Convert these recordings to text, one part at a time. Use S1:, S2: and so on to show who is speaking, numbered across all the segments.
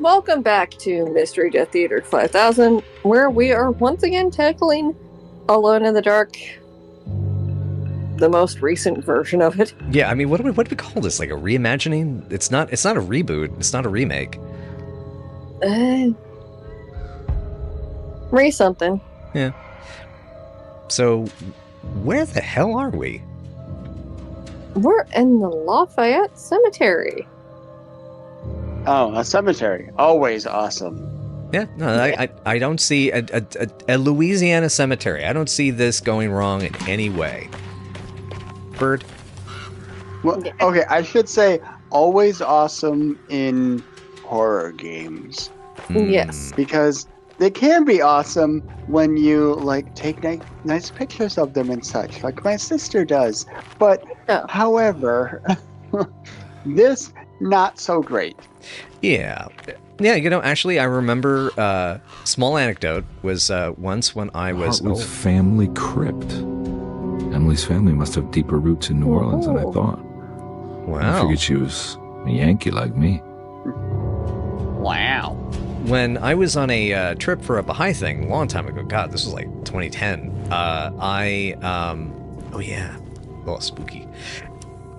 S1: Welcome back to Mystery Death Theater 5000, where we are once again tackling Alone in the Dark, the most recent version of it.
S2: Yeah, I mean, what do we call this? Like a reimagining? It's not a reboot. It's not a remake.
S1: Something.
S2: Yeah. So, where the hell are we?
S1: We're in the Lafayette Cemetery.
S3: Oh, a cemetery. Always awesome.
S2: Yeah, no, I don't see a Louisiana cemetery. I don't see this going wrong in any way. Bird?
S3: Well, okay, I should say always awesome in horror games.
S1: Yes.
S3: Because they can be awesome when you, like, take nice pictures of them and such, like my sister does. But, however, this, not so great.
S2: Yeah. Yeah, you know, actually, I remember, small anecdote was once when I was...
S4: Hartwood's family crypt. Emily's family must have deeper roots in New Orleans than I thought.
S2: Wow.
S4: I figured she was a Yankee like me.
S3: Wow.
S2: When I was on a trip for a Baha'i thing a long time ago, God, this was like 2010, oh yeah, oh, spooky.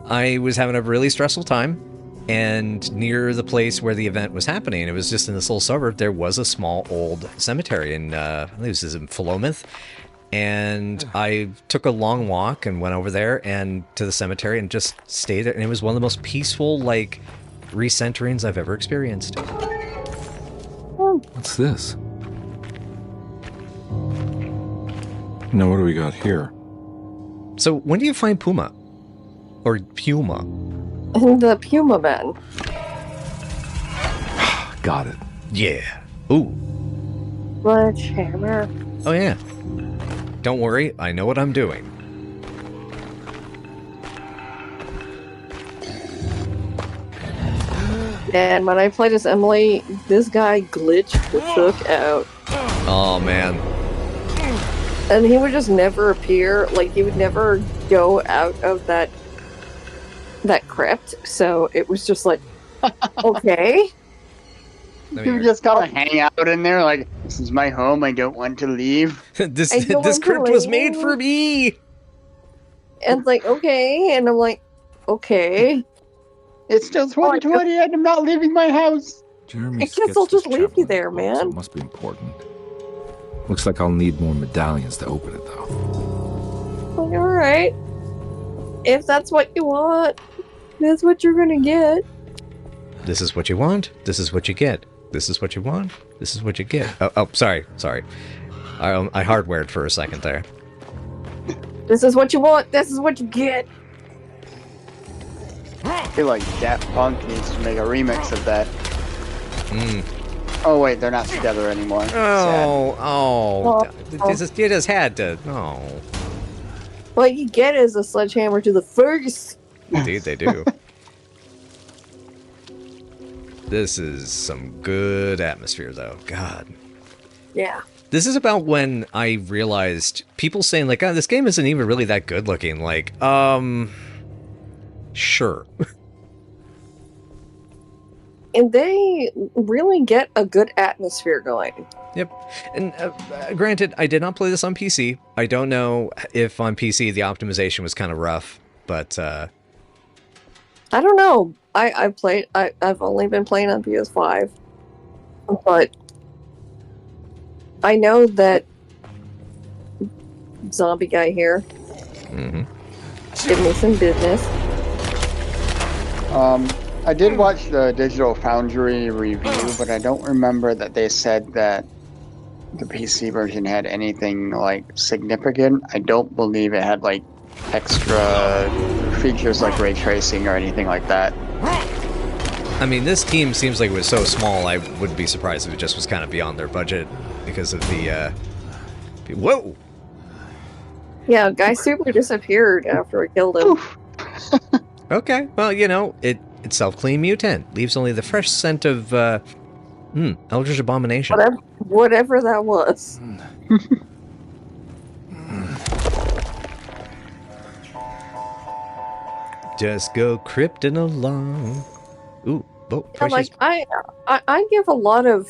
S2: I was having a really stressful time, and near the place where the event was happening, it was just in this little suburb, there was a small old cemetery in, I think this is in Philomath, and I took a long walk and went over there and to the cemetery and just stayed there, and it was one of the most peaceful, like, recenterings I've ever experienced.
S4: What's this? Now, what do we got here?
S2: So, when do you find Puma? Or Puma?
S1: The Puma Man.
S4: Got it.
S2: Yeah. Ooh.
S1: Sledgehammer.
S2: Oh, yeah. Don't worry, I know what I'm doing.
S1: And when I played as Emily, this guy glitched the fuck out.
S2: Oh, man.
S1: And he would just never appear, like, he would never go out of that crypt, so it was just like, okay.
S3: You just gotta hang out in there like, this is my home, I don't want to leave.
S2: this crypt was made for me!
S1: And it's like, okay, and I'm like, okay.
S3: It's still 2020 and I'm not leaving my house.
S4: Jeremy,
S1: I guess I'll just leave you there, man.
S4: So it must be important. Looks like I'll need more medallions to open it, though.
S1: Like, alright. If that's what you want, that's what you're gonna get.
S2: This is what you want, this is what you get. This is what you want, this is what you get. Oh, sorry. I hardwared for a second there.
S1: This is what you want, this is what you get.
S3: I feel like Daft Punk needs to make a remix of that. Oh wait, they're not together anymore.
S2: You just had to. Oh.
S1: What you get is a sledgehammer to the face.
S2: Indeed, they do. This is some good atmosphere, though. God.
S1: Yeah.
S2: This is about when I realized people saying, like, oh, this game isn't even really that good looking. Like, sure.
S1: And they really get a good atmosphere going.
S2: Yep. And granted, I did not play this on PC. I don't know if on PC the optimization was kind of rough, but...
S1: I don't know. I've only been playing on PS5. But I know that zombie guy here give me some business.
S3: I did watch the Digital Foundry review, but I don't remember that they said that the PC version had anything, like, significant. I don't believe it had, like, extra features like ray tracing or anything like that.
S2: I mean, this team seems like it was so small, I wouldn't be surprised if it just was kind of beyond their budget because of the, whoa!
S1: Yeah, guy super disappeared after I killed him.
S2: Okay, well, you know, it's self-clean mutant. Leaves only the fresh scent of, Eldritch Abomination.
S1: Whatever that was.
S2: Just go crypting along. Ooh, Oh,
S1: I'm like,
S2: Twishy's-
S1: I give a lot of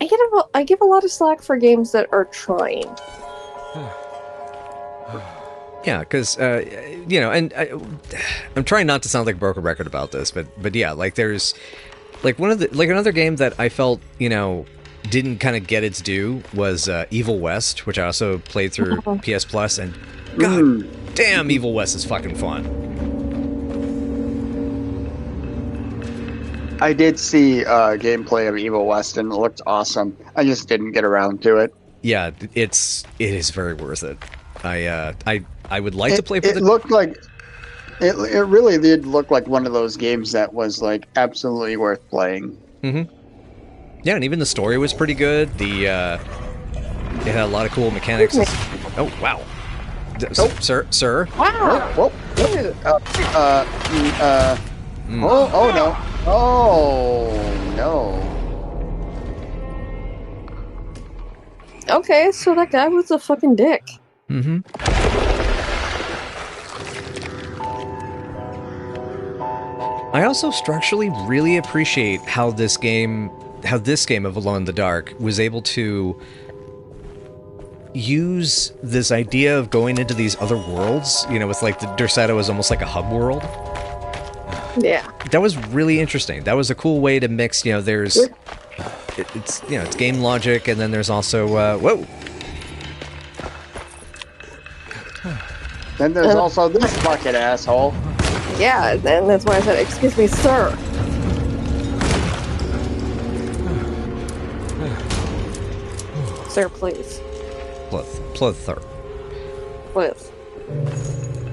S1: I give a lot of slack for games that are trying.
S2: Yeah, because and I'm trying not to sound like a broken record about this, but yeah, like there's like another game that I felt didn't kind of get its due was Evil West, which I also played through PS Plus, and god damn, Evil West is fucking fun.
S3: I did see gameplay of Evil West and it looked awesome. I just didn't get around to it.
S2: Yeah, it is very worth it. I would like to play for
S3: it looked like it really did look like one of those games that was like absolutely worth playing.
S2: Mm-hmm. Yeah, and even the story was pretty good. It had a lot of cool mechanics. Oh wow, sir.
S1: Wow.
S3: Oh no. Oh no.
S1: Okay, so that guy was a fucking dick.
S2: Mm-hmm. I also structurally really appreciate how this game of Alone in the Dark was able to use this idea of going into these other worlds, with like the Derceto is almost like a hub world.
S1: Yeah.
S2: That was really interesting. That was a cool way to mix, there's it's game logic, and then there's also whoa.
S3: Then there's also this bucket asshole.
S1: Yeah, and that's why I said, excuse me, sir. Sir, please.
S2: Pluther.
S1: Please.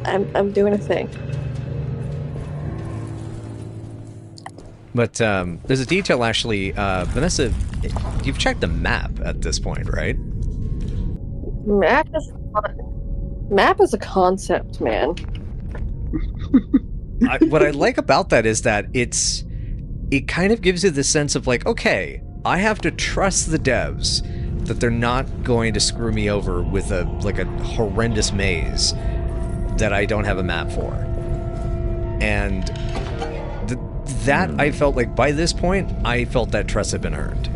S1: I'm doing a thing.
S2: But there's a detail, actually. Vanessa, you've checked the map at this point, right?
S1: Map is a concept, man.
S2: What I like about that is that it kind of gives you the sense of like, okay, I have to trust the devs that they're not going to screw me over with a horrendous maze that I don't have a map for. And that I felt like by this point, I felt that trust had been earned.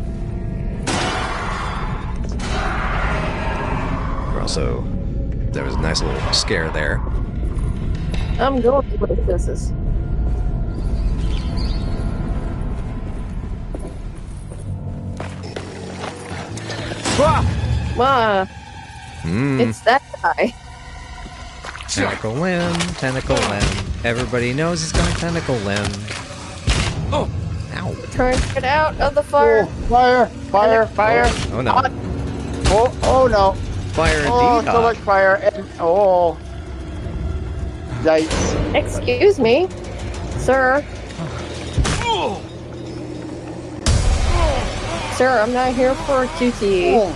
S2: Also, there was a nice little scare there.
S1: I'm going to what this is. It's that guy.
S2: Tentacle limb, tentacle limb. Everybody knows he's got a tentacle limb. Oh! Ow.
S1: Trying to get out of the fire.
S3: Oh, fire.
S2: Oh no.
S3: Oh no.
S2: Fire indeed.
S3: Oh, so much fire. And, yikes.
S1: Excuse me, sir. Sir, I'm not here for a QTE.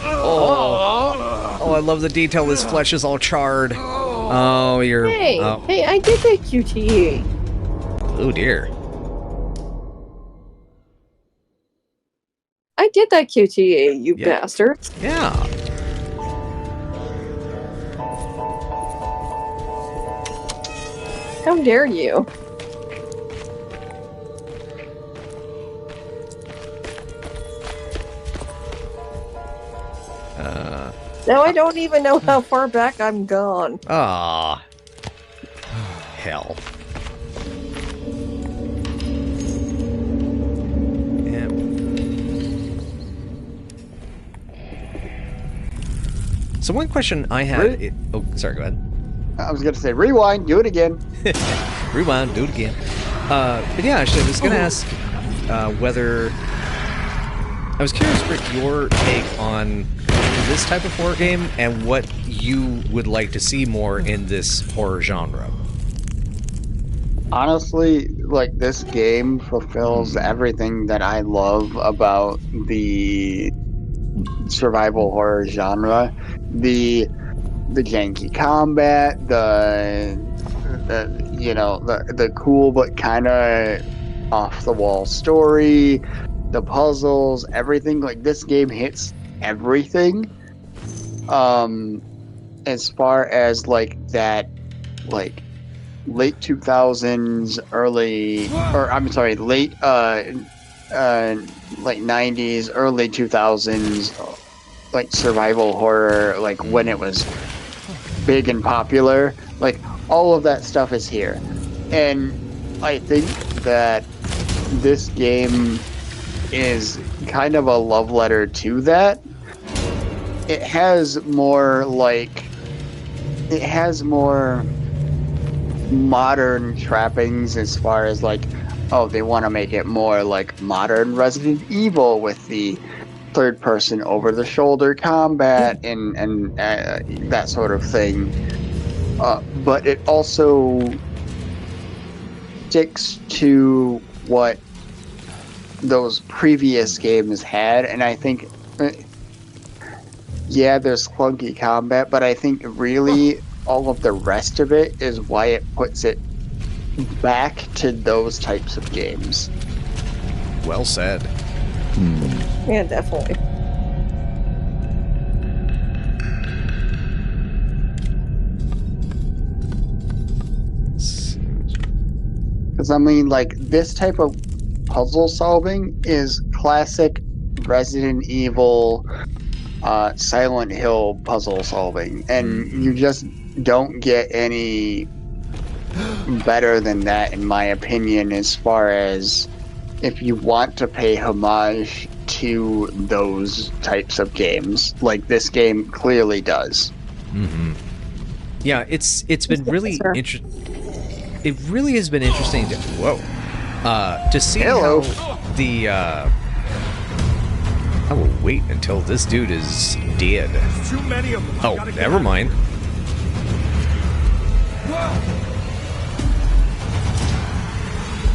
S2: Oh, I love the detail. His flesh is all charred. Oh, you're...
S1: Hey,
S2: oh.
S1: hey, I did that QTE.
S2: Oh, dear.
S1: I did that QTE, you
S2: Yeah.
S1: bastards.
S2: Yeah.
S1: How dare you? Now I don't even know how far back I'm gone.
S2: Ah. Hell. Yep. So one question I had...
S3: Really?
S2: Oh, sorry, go ahead.
S3: I was gonna say rewind, do it again.
S2: Rewind, do it again. But yeah, actually, I was gonna ask whether... I was curious for your take on this type of horror game and what you would like to see more in this horror genre.
S3: Honestly, like, this game fulfills everything that I love about the survival horror genre. The janky combat, the cool but kind of off the wall story, the puzzles, everything. Like, this game hits everything. As far as like that, like late 2000s, late like 90s, early 2000s, like survival horror, like when it was big and popular, like all of that stuff is here. And I think that this game is kind of a love letter to that. It has more modern trappings as far as like, oh, they want to make it more like modern Resident Evil with the third person over the shoulder combat and that sort of thing. But it also sticks to what those previous games had, and I think there's clunky combat, but I think really all of the rest of it is why it puts it back to those types of games.
S2: Well said.
S1: Yeah, definitely.
S3: Because I mean, like, this type of puzzle solving is classic Resident Evil, Silent Hill puzzle solving, and you just don't get any better than that, in my opinion, as far as if you want to pay homage to those types of games, like this game clearly does.
S2: Yeah, it's been really interesting. It really has been interesting to see how the I will wait until this dude is dead.
S5: Too many of them.
S2: Oh, never mind.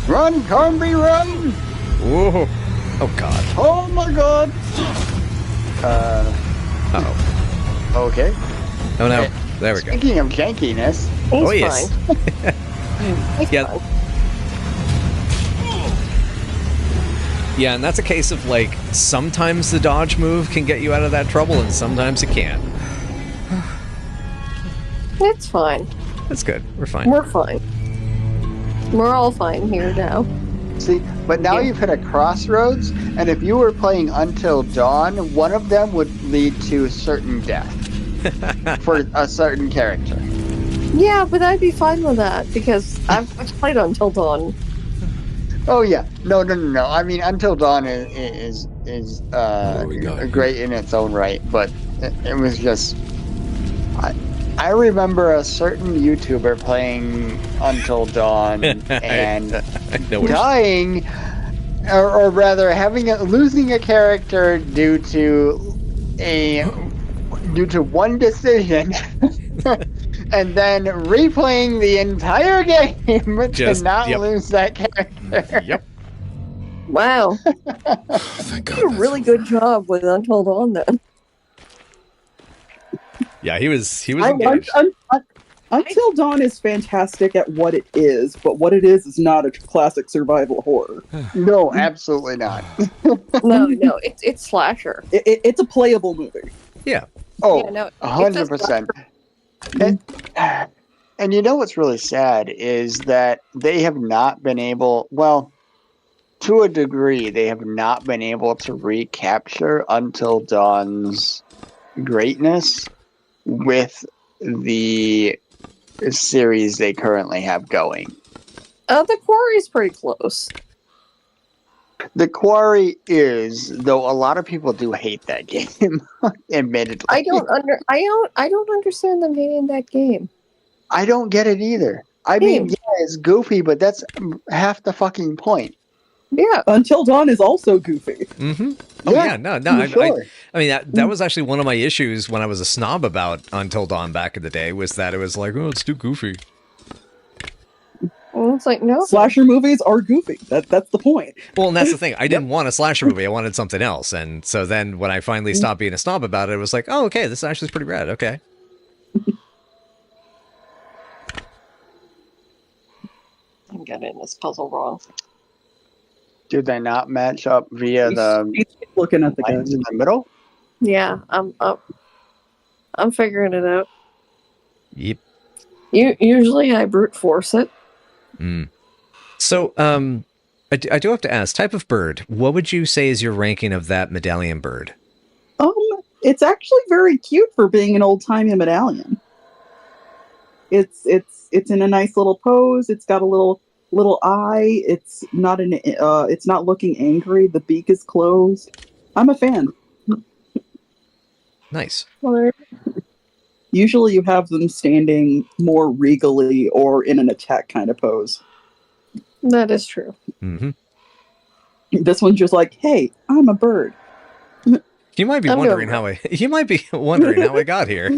S3: Run, Cornby, run!
S2: Whoa! Oh God!
S3: Oh my God!
S2: Uh-oh.
S3: Okay.
S2: Oh no! There we go.
S3: Speaking of jankiness,
S2: Oh yes.
S1: He's
S2: Yeah.
S1: fine.
S2: Yeah, and that's a case of like sometimes the dodge move can get you out of that trouble, and sometimes it can't.
S1: It's fine.
S2: That's good. We're fine.
S1: We're fine. We're all fine here now.
S3: see, but now you've hit a crossroads, and if you were playing Until Dawn, one of them would lead to certain death for a certain character.
S1: Yeah, but I'd be fine with that because I've played Until Dawn.
S3: Oh yeah, no. I mean, Until Dawn is great in its own right, but it was just. I remember a certain YouTuber playing Until Dawn and dying, or rather losing a character due to one decision. And then replaying the entire game to not lose that character.
S2: Yep.
S1: Wow.
S4: Thank God.
S1: You did a really good job with Until Dawn then.
S2: Yeah, he was engaged.
S6: Until Dawn is fantastic at what it is, but what it is not a classic survival horror.
S3: No, absolutely not.
S1: No, it's slasher.
S6: It's a playable movie.
S2: Yeah.
S3: Oh,
S1: Yeah, no, it's
S3: 100%. And you know what's really sad is that they have not been able, well, to a degree, they have not been able to recapture Until Dawn's greatness with the series they currently have going.
S1: The Quarry's pretty close.
S3: The Quarry is, though a lot of people do hate that game, admittedly.
S1: I don't understand them hating that game.
S3: I don't get it either. I mean, yeah, it's goofy, but that's half the fucking point.
S1: Yeah.
S6: Until Dawn is also goofy.
S2: Mm-hmm. Oh yeah, no.
S3: Sure.
S2: I mean that was actually one of my issues when I was a snob about Until Dawn back in the day, was that it was like, oh, it's too goofy.
S1: Well, it's like, no.
S6: Slasher movies are goofy. That's the point.
S2: Well, and that's the thing. I didn't want a slasher movie. I wanted something else. And so then when I finally stopped being a snob about it, it was like, oh, okay, this actually is pretty rad. Okay.
S1: I'm getting this puzzle wrong.
S3: Did they not match up via the
S6: He's looking at the
S3: lines
S6: gun.
S3: in the middle?
S1: Yeah, I'm figuring it out.
S2: Yep.
S1: Usually I brute force it.
S2: So, I do have to ask, type of bird, what would you say is your ranking of that medallion bird?
S6: It's actually very cute for being an old-timey medallion. It's in a nice little pose. It's got a little eye. It's not looking angry. The beak is closed. I'm a fan.
S2: Nice.
S6: Usually you have them standing more regally or in an attack kind of pose.
S1: That is true.
S2: Mm-hmm.
S6: This one's just like, hey, I'm a bird.
S2: You might be wondering how I got here.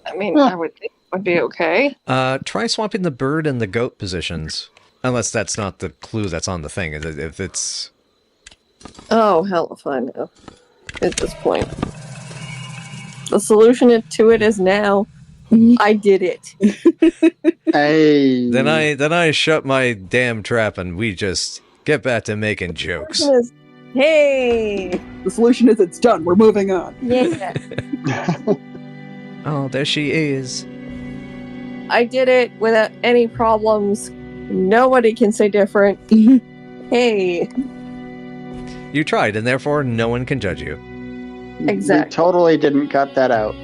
S1: I mean, I would think it would be okay.
S2: Try swapping the bird and the goat positions. Unless that's not the clue that's on the thing. If it's...
S1: Oh, hell if I know. At this point. The solution to it is now. I did it.
S3: Hey.
S2: Then I shut my damn trap and we just get back to making jokes.
S1: Hey!
S6: The solution is it's done. We're moving on.
S1: Yeah.
S2: Oh, there she is.
S1: I did it without any problems. Nobody can say different. Hey.
S2: You tried, and therefore no one can judge you.
S1: Exactly.
S3: We totally didn't cut that out.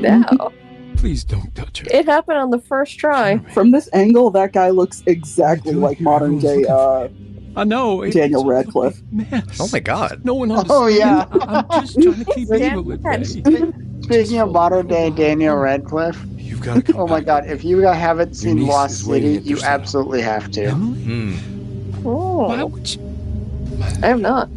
S1: No.
S4: Please don't touch her.
S1: It happened on the first try.
S6: From this angle, that guy looks exactly like modern day
S4: I know.
S6: Daniel Radcliffe.
S4: Mess.
S2: Oh my god.
S4: No one
S3: Oh, yeah.
S4: I'm just trying to keep evil at bay.
S3: Speaking of modern day Daniel Radcliffe,
S4: You've got to come
S3: oh my
S4: back.
S3: god, if you haven't seen
S4: niece
S3: Lost
S4: is waiting
S3: City,
S4: at
S3: you
S4: your cell.
S3: absolutely have to.
S4: Emily? Why
S1: Oh,
S4: would you?
S1: I have not.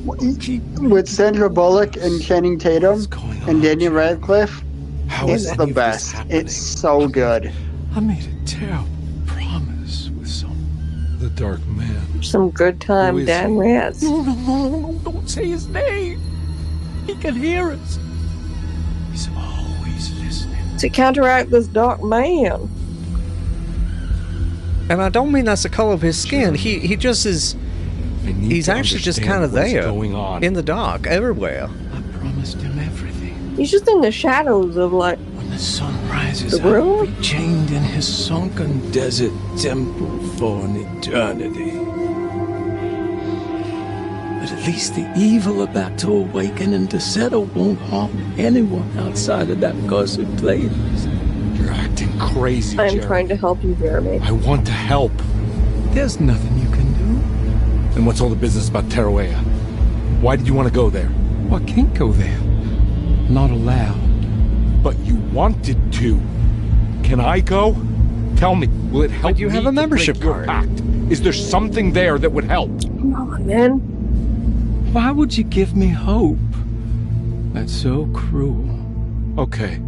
S3: With Sandra Bullock and Channing Tatum
S4: What's going on?
S3: and Daniel Radcliffe,
S4: How is
S3: it's
S4: any
S3: the
S4: of this
S3: best.
S4: happening?
S3: It's so good.
S4: I made a terrible promise with the dark man.
S1: Some good
S4: Who
S1: time
S4: is
S1: Dan
S4: he?
S1: Rats.
S4: No, don't say his name. He can hear us. He's always listening.
S1: To counteract this dark man.
S2: And I don't mean that's the color of his skin. He just is... He's actually just kind of there.
S4: Going on.
S2: In the dark, everywhere.
S4: I promised him everything.
S1: He's just in the shadows of, like,
S4: When the sun rises,
S1: The room?
S4: I'll be chained in his sunken desert temple for an eternity. But at least the evil about to awaken and to settle won't harm anyone outside of that cursed place. You're acting crazy,
S1: I'm
S4: Jeremy.
S1: trying to help you, Jeremy.
S4: I want to help. There's nothing you can do. And what's all the business about Tarawea? Why did you want to go there? Well, I can't go there. Not allowed. But you wanted to. Can I go? Tell me, will it help
S2: But you have
S4: me
S2: a membership
S4: to break your
S2: card.
S4: pact? Is there something there that would help?
S1: Come on, man.
S4: Why would you give me hope? That's so cruel. Okay.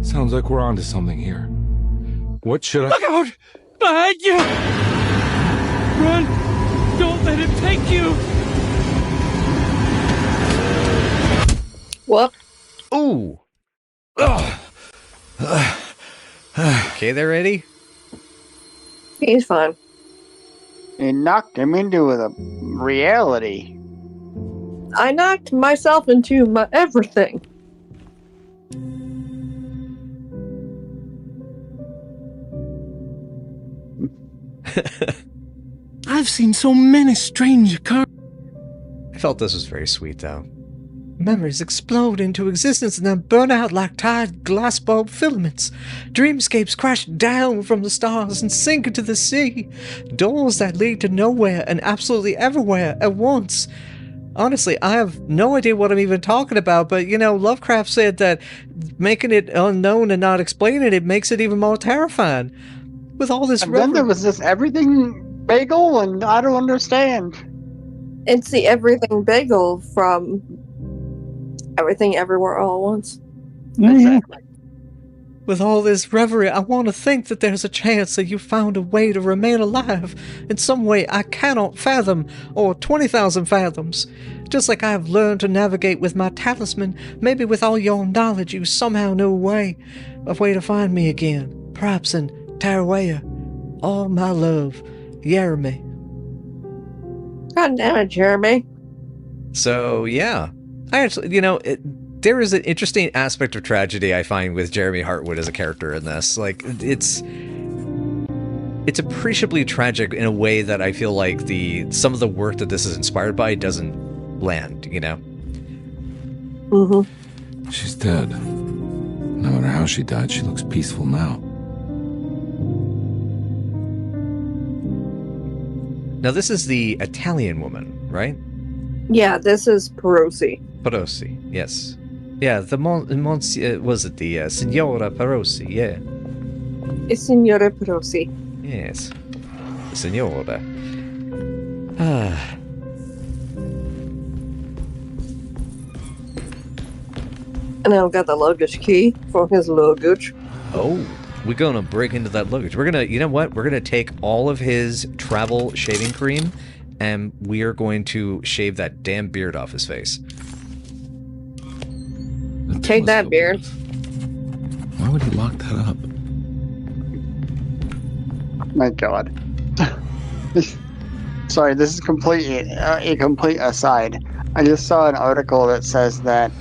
S4: Sounds like we're onto something here. What should I... Look out! Behind you! Run! Don't let him take you!
S1: Whoop.
S2: Ooh. Okay, there, Eddie?
S1: He's fine.
S3: It knocked him into the reality.
S1: I knocked myself into my everything.
S4: I've seen so many strange occurrences.
S2: I felt this was very sweet, though. Memories explode into existence and then burn out like tired glass bulb filaments. Dreamscapes crash down from the stars and sink into the sea. Doors that lead to nowhere and absolutely everywhere at once. Honestly, I have no idea what I'm even talking about, but, Lovecraft said that making it unknown and not explaining it makes it even more terrifying. With all this...
S3: And then there was this everything bagel, and I don't understand.
S1: It's the everything bagel from Everything Everywhere All at Once.
S3: Exactly.
S2: With all this reverie, I want to think that there's a chance that you found a way to remain alive in some way I cannot fathom, or 20,000 fathoms. Just like I have learned to navigate with my talisman, maybe with all your knowledge you somehow knew a way to find me again. Perhaps in Tarawea. All my love, Jeremy.
S1: God damn it, Jeremy.
S2: So, yeah. I actually, you know, there is an interesting aspect of tragedy I find with Jeremy Hartwood as a character in this. Like, it's appreciably tragic in a way that I feel like some of the work that this is inspired by doesn't land, you know?
S1: Mm-hmm.
S4: She's dead. No matter how she died, she looks peaceful now.
S2: Now, this is the Italian woman, right?
S1: Yeah, this is Perosi.
S2: Perosi, yes. Yeah, the was it the Signora Perosi, yeah.
S1: It's Signora Perosi.
S2: Yes. Signora. Ah.
S1: And I've got the luggage key for his luggage.
S2: Oh, we're gonna break into that luggage. We're gonna, you know what? We're gonna take all of his travel shaving cream, and we are going to shave that damn beard off his face.
S1: Take that beard.
S4: Why would he lock that up?
S3: My God. Sorry, this is completely a complete aside. I just saw an article that says that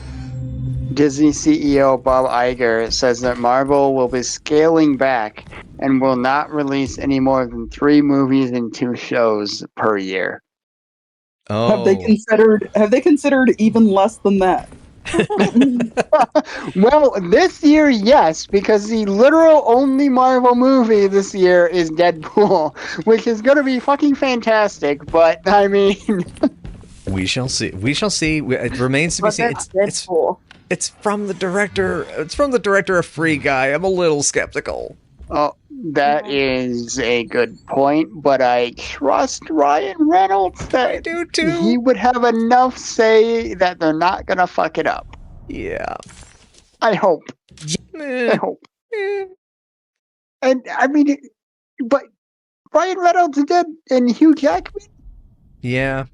S3: Disney CEO Bob Iger says that Marvel will be scaling back and will not release any more than 3 movies and 2 shows per year.
S2: Oh.
S6: Have they considered even less than that?
S3: Well, this year, yes, because the literal only Marvel movie this year is Deadpool, which is going to be fucking fantastic, but, I mean...
S2: We shall see. We shall see. It remains to be seen. It's from the director. It's from the director of Free Guy. I'm a little skeptical.
S3: Oh, that is a good point, but I trust Ryan Reynolds that
S2: I do too.
S3: he would have enough say that they're not gonna fuck it up.
S2: Yeah.
S3: I hope.
S2: Eh.
S3: I hope.
S2: Eh.
S3: And I mean, but Ryan Reynolds did and Hugh Jackman.
S2: Yeah.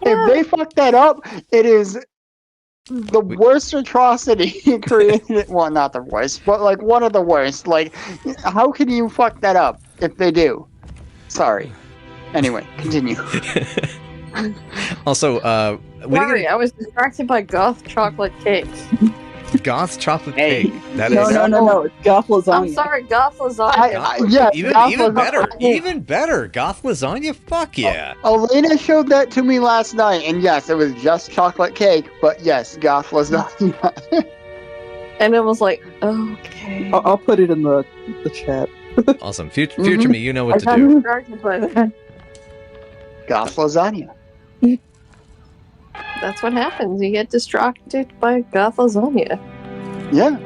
S3: If they fuck that up, it is the worst atrocity created. Well, not the worst, but like one of the worst. Like, how can you fuck that up if they do? Sorry. Anyway, continue.
S2: Also,
S1: Sorry, I was distracted by goth chocolate cakes.
S2: goth chocolate
S3: Hey.
S2: cake. That
S6: No,
S2: is
S6: It's goth lasagna.
S1: I'm sorry, goth lasagna.
S3: Yeah,
S2: even better. Even better. Goth lasagna. Fuck yeah.
S3: Elena showed that to me last night, and yes, it was just chocolate cake, but yes, goth lasagna.
S1: And it was like, okay.
S6: I'll put it in the chat.
S2: Awesome. Future me, you know what to
S1: I got
S2: do.
S1: distracted by that.
S3: Goth lasagna.
S1: That's what happens. You get distracted by goth lasagna.
S3: Yeah.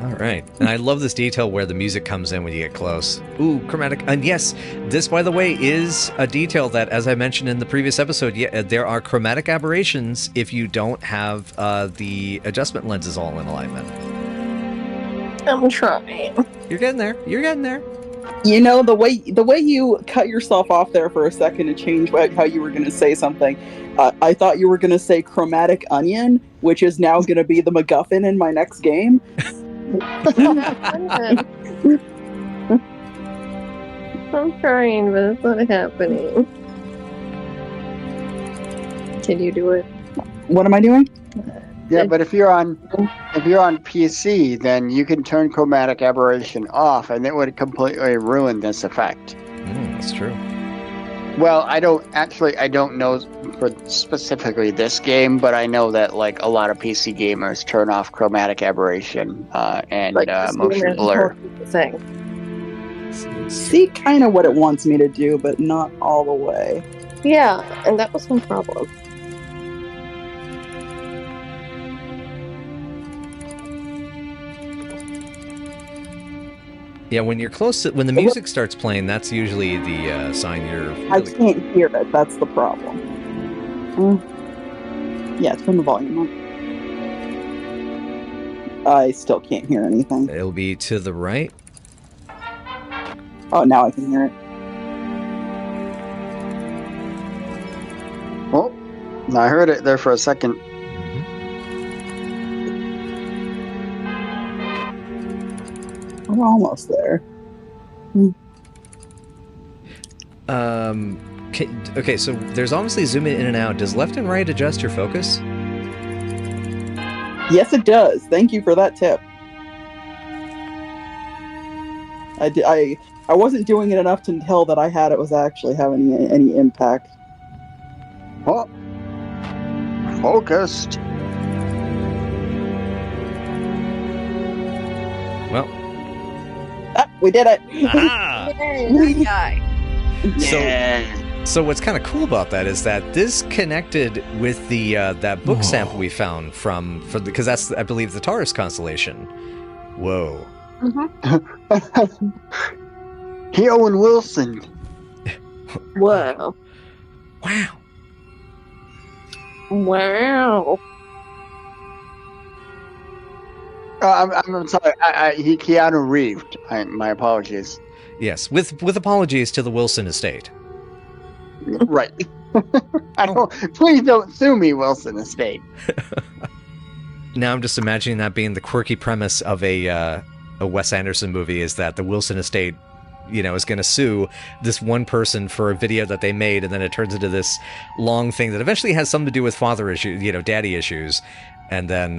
S2: All right. And I love this detail where the music comes in when you get close. Ooh, chromatic. And yes, this, by the way, is a detail that, as I mentioned in the previous episode, there are chromatic aberrations if you don't have the adjustment lenses all in alignment.
S1: I'm trying.
S2: You're getting there. You're getting there.
S6: You know, the way you cut yourself off there for a second and change how you were going to say something, I thought you were going to say chromatic onion, which is now going to be the MacGuffin in my next game.
S1: I'm trying, but it's not happening. Can you do it?
S6: What am I doing?
S3: Yeah, but if you're on PC, then you can turn chromatic aberration off, and it would completely ruin this effect.
S2: That's true.
S3: Well, I don't know for specifically this game, but I know that like a lot of PC gamers turn off chromatic aberration and motion blur.
S1: Thing.
S6: See kind of what it wants me to do, but not all the way.
S1: Yeah, and that was my problem.
S2: Yeah, when you're close to, when the music starts playing, that's usually the sign you're really...
S6: I can't hear it. That's the problem. Yeah, turn the volume up. I still can't hear anything.
S2: It'll be to the right.
S6: Oh, now I can hear it.
S3: Oh, I heard it there for a second.
S6: We're almost there.
S2: Okay, so there's obviously zoom in and out. Does left and right adjust your focus?
S6: Yes, it does. Thank you for that tip. I wasn't doing it enough to tell that it was actually having any impact.
S3: Oh, focused.
S2: Well,
S6: We did it.
S2: ah!
S1: Yay, that guy.
S2: So what's kind of cool about that is that this connected with the that book sample we found because that's, I believe, the Taurus constellation. Whoa.
S3: He Owen Wilson.
S1: Wow.
S2: Wow.
S1: Wow.
S3: I'm sorry. He Keanu Reeves. My apologies.
S2: Yes, with apologies to the Wilson estate.
S3: Right. Please don't sue me, Wilson Estate.
S2: Now I'm just imagining that being the quirky premise of a Wes Anderson movie, is that the Wilson estate, is going to sue this one person for a video that they made, and then it turns into this long thing that eventually has something to do with father issues, daddy issues, and then.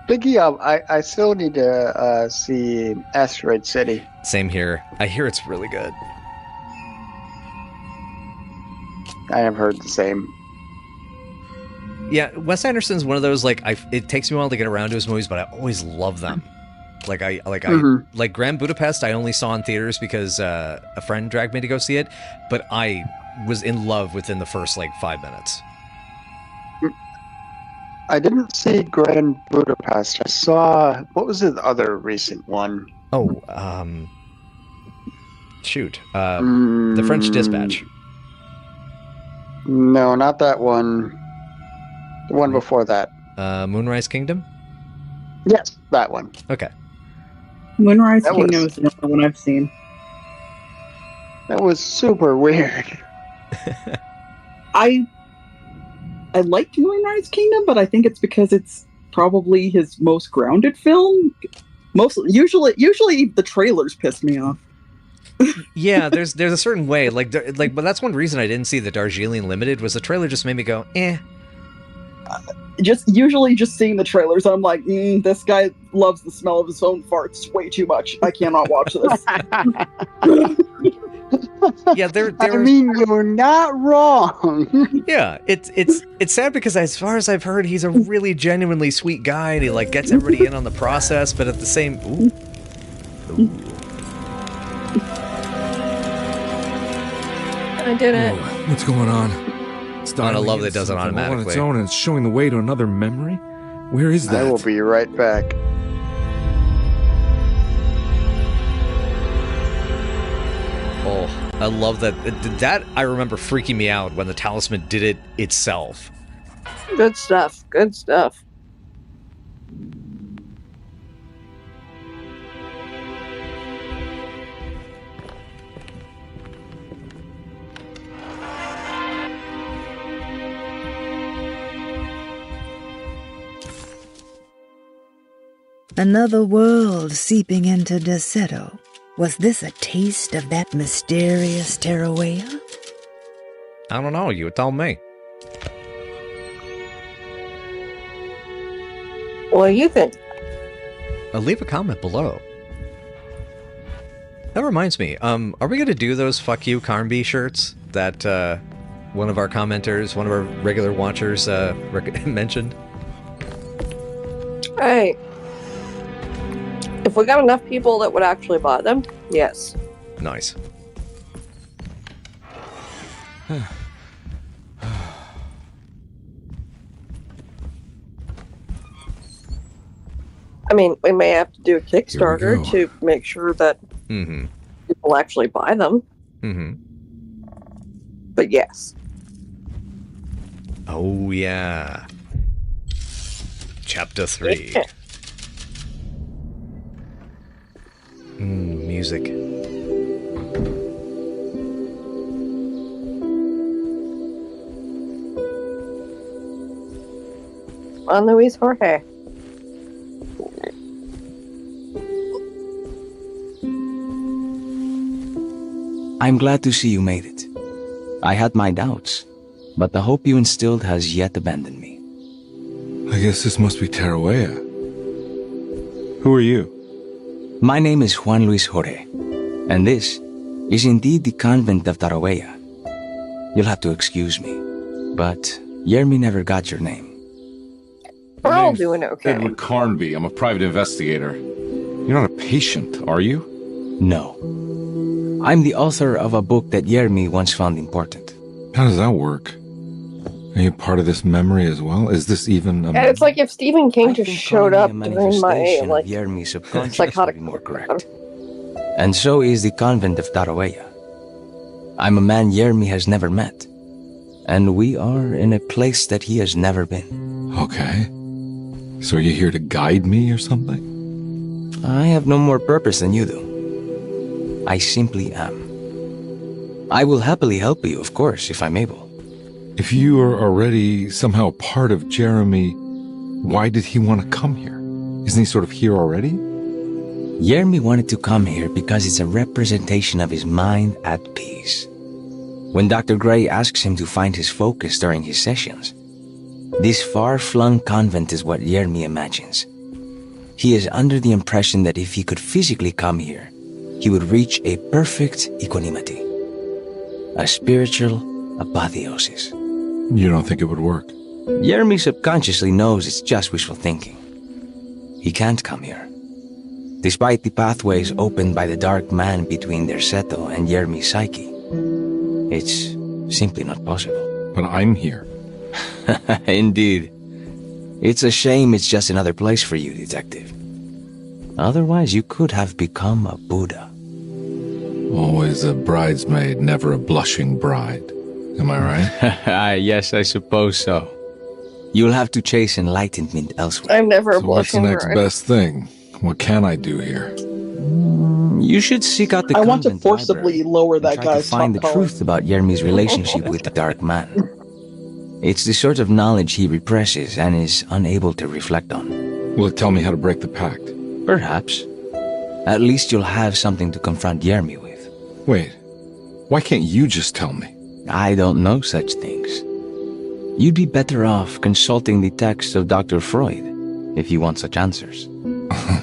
S3: Speaking of, I still need to see Asteroid City.
S2: Same here. I hear it's really good.
S3: I have heard the same.
S2: Yeah, Wes Anderson's one of those, it takes me a while to get around to his movies, but I always love them. Like Grand Budapest, I only saw in theaters because a friend dragged me to go see it, but I was in love within the first 5 minutes.
S3: I didn't see Grand Budapest. I saw, what was the other recent one?
S2: Oh, The French Dispatch.
S3: No, not that one. The one before that.
S2: Moonrise Kingdom?
S3: Yes, that one.
S2: Okay.
S6: Moonrise Kingdom is another one I've seen.
S3: That was super weird.
S6: I liked Moonrise Kingdom, but I think it's because it's probably his most grounded film. Usually the trailers piss me off.
S2: Yeah, there's a certain way, but that's one reason I didn't see the Darjeeling Limited, was the trailer just made me go, eh.
S6: Just seeing the trailers, I'm like, this guy loves the smell of his own farts way too much. I cannot watch this.
S2: Yeah,
S3: you're not wrong.
S2: Yeah, it's sad because as far as I've heard, he's a really genuinely sweet guy, and he gets everybody in on the process, but at the same, ooh.
S1: I did it.
S4: Whoa, what's going on?
S2: I love that it does it automatically.
S4: All on its own, and it's showing the way to another memory? Where is that?
S3: I will be right back.
S2: Oh, I love that. That I remember freaking me out when the talisman did it itself.
S1: Good stuff. Good stuff.
S5: Another world seeping into Deseto. Was this a taste of that mysterious Tarawea?
S2: I don't know. You tell me.
S1: What do you think?
S2: Leave a comment below. That reminds me. Are we going to do those "Fuck You, Carnby" shirts that one of our commenters, one of our regular watchers, mentioned?
S1: Hey. If we got enough people that would actually buy them, yes.
S2: Nice.
S1: I mean, we may have to do a Kickstarter to make sure that people actually buy them. But yes.
S2: Oh, yeah. Chapter 3.
S1: Yeah.
S2: Music.
S1: Juan Luis Jorge.
S7: I'm glad to see you made it. I had my doubts, but the hope you instilled has yet abandoned me.
S4: I guess this must be Tarawea. Who are you?
S7: My name is Juan Luis Jorge, and this is indeed the convent of Tarawea. You'll have to excuse me, but Jeremy never got your name.
S1: We're all
S4: name's
S1: doing okay.
S4: Edward Carnby. I'm a private investigator. You're not a patient, are you?
S7: No. I'm the author of a book that Jeremy once found important.
S4: How does that work? Are you part of this memory as well? Is this even a
S1: And it's like if Stephen King
S7: I
S1: just
S7: think
S1: showed up
S7: calling it a
S1: during my
S7: manifestation
S1: like
S7: of Jeremy's subconscious
S1: psychotic
S7: would be more
S1: breakdown.
S7: correct. And so is the convent of Tarawea. I'm a man Jeremy has never met, and we are in a place that he has never been.
S4: Okay. So are you here to guide me or something?
S7: I have no more purpose than you do. I simply am. I will happily help you, of course, if I'm able.
S4: If you are already somehow part of Jeremy, why did he want to come here? Isn't he sort of here already?
S7: Jeremy wanted to come here because it's a representation of his mind at peace. When Dr. Gray asks him to find his focus during his sessions, this far-flung convent is what Jeremy imagines. He is under the impression that if he could physically come here, he would reach a perfect equanimity, a spiritual apotheosis.
S4: You don't think it would work?
S7: Jeremy subconsciously knows it's just wishful thinking. He can't come here. Despite the pathways opened by the dark man between their seto and Jeremy's psyche, it's simply not possible.
S4: But I'm here.
S7: Indeed. It's a shame it's just another place for you, Detective. Otherwise, you could have become a Buddha.
S4: Always a bridesmaid, never a blushing bride. Am I right?
S7: Yes, I suppose so. You'll have to chase enlightenment elsewhere.
S1: I'm never a
S4: So what's the
S1: blushing
S4: next
S1: bride.
S4: best thing? What can I do here?
S7: You should seek out the
S6: I want to
S7: convent
S6: forcibly
S7: library
S6: lower
S7: and
S6: that
S7: try
S6: guy's
S7: to find the
S6: top collar.
S7: truth about Jeremy's relationship with the dark man. It's the sort of knowledge he represses and is unable to reflect on.
S4: Will it tell me how to break the pact?
S7: Perhaps. At least you'll have something to confront Jeremy with.
S4: Wait, why can't you just tell me?
S7: I don't know such things. You'd be better off consulting the text of Dr. Freud if you want such answers.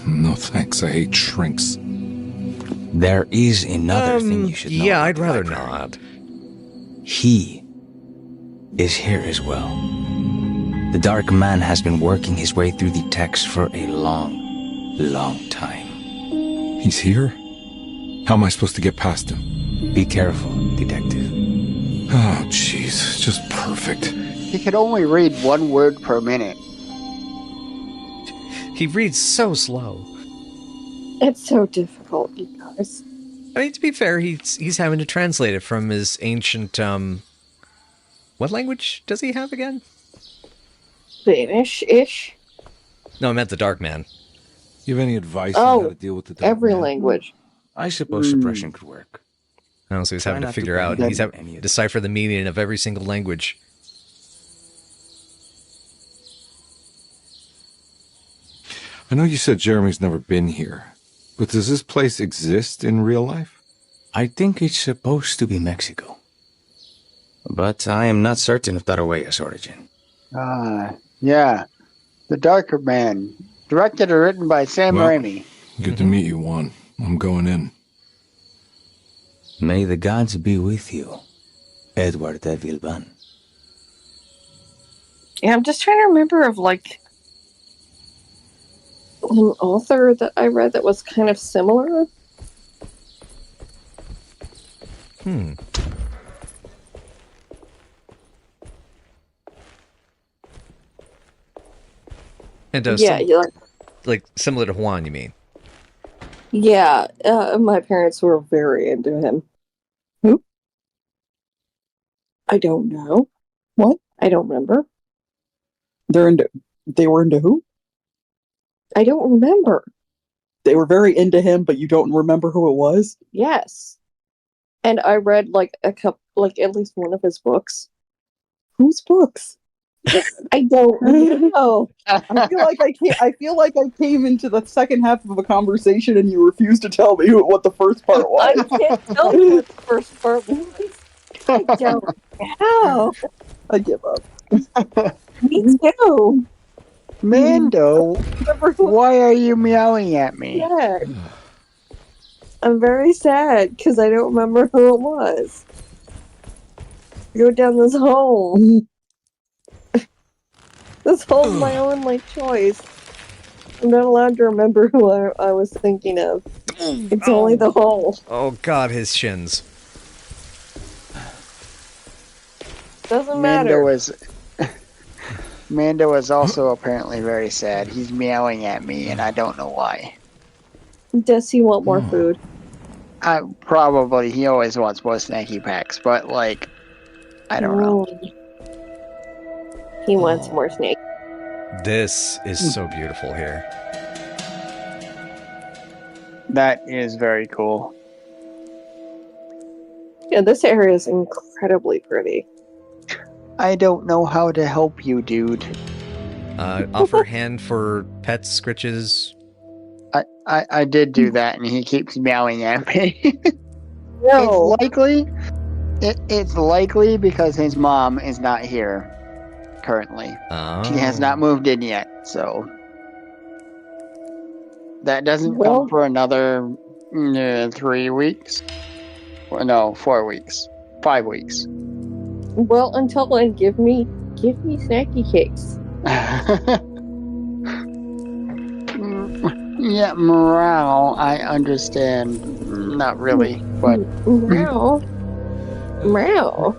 S4: No thanks, I hate shrinks.
S7: There is another thing you should know.
S2: Yeah,
S7: about
S2: I'd
S7: the
S2: rather
S7: library.
S2: not.
S7: He is here as well. The dark man has been working his way through the text for a long, long time.
S4: He's here? How am I supposed to get past him?
S7: Be careful, Detective.
S4: Oh, jeez, just perfect.
S3: He could only read one word per minute.
S2: He reads so slow.
S1: It's so difficult, you guys.
S2: I mean, to be fair, he's having to translate it from his ancient, what language does he have again?
S1: Spanish-ish.
S2: No, I meant the Dark Man.
S4: You have any advice
S1: Oh,
S4: on how to deal with the dark
S1: Every
S4: man?
S1: language.
S7: I suppose suppression could work.
S2: Oh, so he's
S7: Try
S2: having to
S7: not to
S2: figure out,
S7: bend
S2: he's having
S7: any
S2: to
S7: of
S2: decipher the meaning of every single language.
S4: I know you said Jeremy's never been here, but does this place exist in real life?
S7: I think it's supposed to be Mexico. But I am not certain of Tarawea's origin.
S3: Yeah. The Darker Man. Directed and written by Sam
S4: Well,
S3: Raimi.
S4: Good to meet you, Juan. I'm going in.
S7: May the gods be with you, Edward de Vilban.
S1: Yeah, I'm just trying to remember of like an author that I read that was kind of similar.
S2: Hmm. And
S1: Yeah, you
S2: like similar to Juan, you mean?
S1: yeah. My parents were very into him.
S6: Who?
S1: I don't know.
S6: What?
S1: I don't remember.
S6: They were into who?
S1: I don't remember.
S6: They were very into him, but you don't remember who it was?
S1: Yes. And I read like a couple, like at least one of his books.
S6: Whose books?
S1: I don't know.
S6: I feel like I came into the second half of a conversation and you refused to tell me what the first part
S1: I
S6: was.
S1: can't tell you what the first part was. I don't know.
S6: I give up.
S1: Me too.
S3: Mando, why are you meowing at me?
S1: Sad. I'm very sad because I don't remember who it was. Go down this hole. This hole's my only choice. I'm not allowed to remember who I was thinking of. It's only the hole.
S2: Oh God, his shins.
S1: Doesn't matter.
S3: Mando is also apparently very sad. He's meowing at me, and I don't know why.
S1: Does he want more food?
S3: Probably. He always wants more snacky packs, but, like, I don't know.
S1: He wants more snake.
S2: This is so beautiful here.
S3: That is very cool.
S1: Yeah, this area is incredibly pretty.
S3: I don't know how to help you, dude.
S2: Offer hand for pets, scritches.
S3: I did do that, and he keeps meowing at me.
S1: No.
S3: It's likely because his mom is not here currently.
S2: Oh.
S3: She has not moved in yet, so that doesn't come for another 3 weeks. Well, no, 4 weeks, 5 weeks.
S1: Well, until then, give me snacky cakes.
S3: Yeah, morale, I understand. Not really, but
S1: Meow. Meow.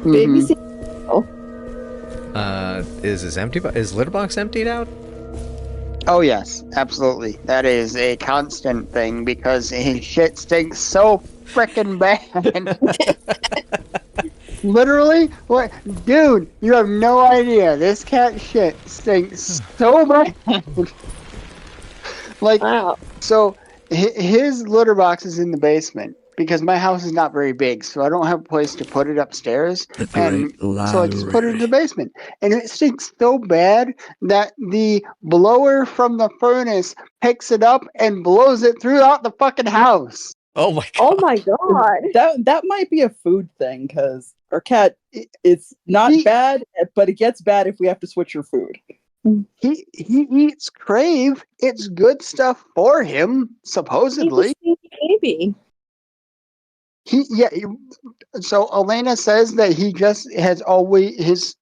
S1: Baby.
S2: Is his litter box emptied out?
S3: Oh yes, absolutely. That is a constant thing because his shit stinks so frickin' bad. Literally, what, dude? You have no idea. This cat shit stinks so bad. Like,
S1: wow.
S3: So his litter box is in the basement because my house is not very big, so I don't have a place to put it upstairs. And so I just put it in the basement, and it stinks so bad that the blower from the furnace picks it up and blows it throughout the fucking house.
S2: Oh my god!
S1: Oh my god!
S6: That might be a food thing because our cat, it's not bad, but it gets bad if we have to switch your food.
S3: He eats Crave. It's good stuff for him, supposedly.
S1: He's a baby.
S3: So Elena says that he just has always, his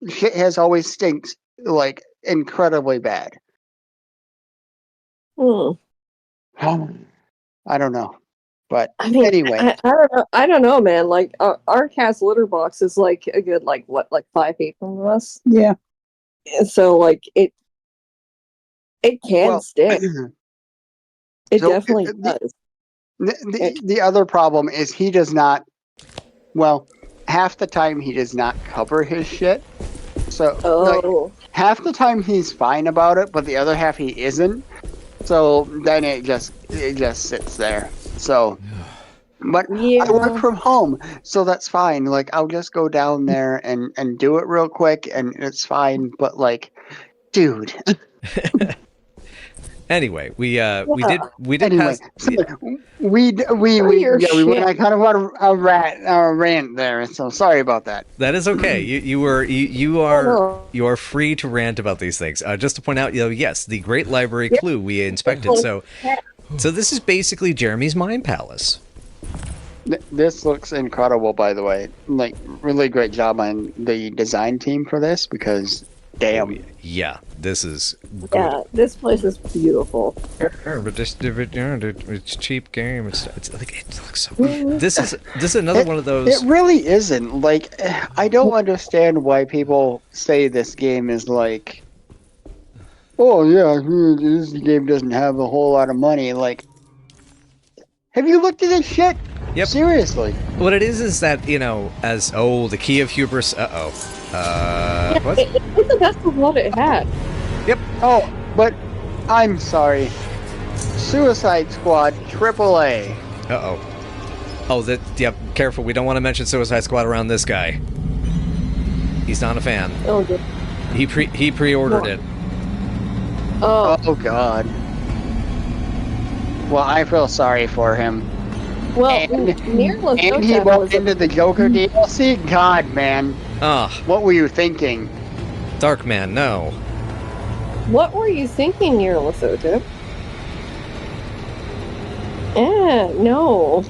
S3: shit has always stinks like incredibly bad.
S1: Hmm.
S3: I don't know, but
S1: I mean,
S3: anyway,
S1: I don't know, man. Like our cat's litter box is like a good 5 feet from us.
S6: Yeah.
S1: So like it can stick. It definitely does.
S3: The other problem is he does not. Well, half the time he does not cover his shit. So half the time he's fine about it, but the other half he isn't. So then it just sits there. So, but I work from home, so that's fine. Like I'll just go down there and do it real quick, and it's fine. But like, dude.
S2: Anyway, we did
S3: anyway, we went on kind of a rant there, so sorry about that.
S2: That is okay. You are free to rant about these things. Just to point out, yes, the Great Library Clue we inspected. So this is basically Jeremy's Mind Palace.
S3: This looks incredible, by the way. Like, really great job on the design team for this because. Damn.
S2: Yeah, this is good.
S1: Yeah, this place is beautiful.
S2: But it's cheap game. It's like it looks so good. This is another one of those.
S3: It really isn't. Like, I don't understand why people say this game is like, oh yeah, this game doesn't have a whole lot of money. Like, have you looked at this shit?
S2: Yep.
S3: Seriously.
S2: What it is that, the key of hubris. What?
S1: It's the best of what it had.
S2: Yep.
S3: Oh, but I'm sorry. Suicide Squad AAA.
S2: Oh, careful. We don't want to mention Suicide Squad around this guy. He's not a fan.
S1: Oh, good.
S2: He pre-ordered it.
S1: Oh,
S3: Oh God. Well, I feel sorry for him.
S1: well,
S3: And
S1: Nier
S3: And he
S1: Lasota
S3: walked
S1: was
S3: into the Joker DLC? God, man.
S2: Ah,
S3: What were you thinking?
S2: Dark Man, no.
S1: What were you thinking, Nier Lasota? No.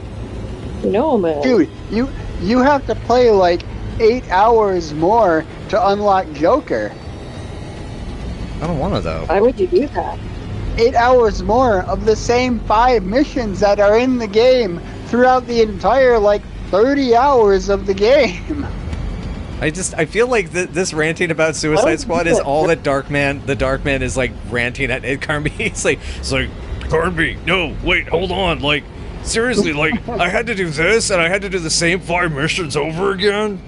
S1: No, man.
S3: Dude, you have to play like 8 hours more to unlock Joker.
S2: I don't want to, though.
S1: Why would you do that?
S3: 8 hours more of the same 5 missions that are in the game throughout the entire, like, 30 hours of the game.
S2: I feel like this ranting about Suicide Squad is all that the Dark Man is like ranting at Ed Carnby. It's like, Carnby, no, wait, hold on, like, seriously, like, I had to do this, and I had to do the same 5 missions over again?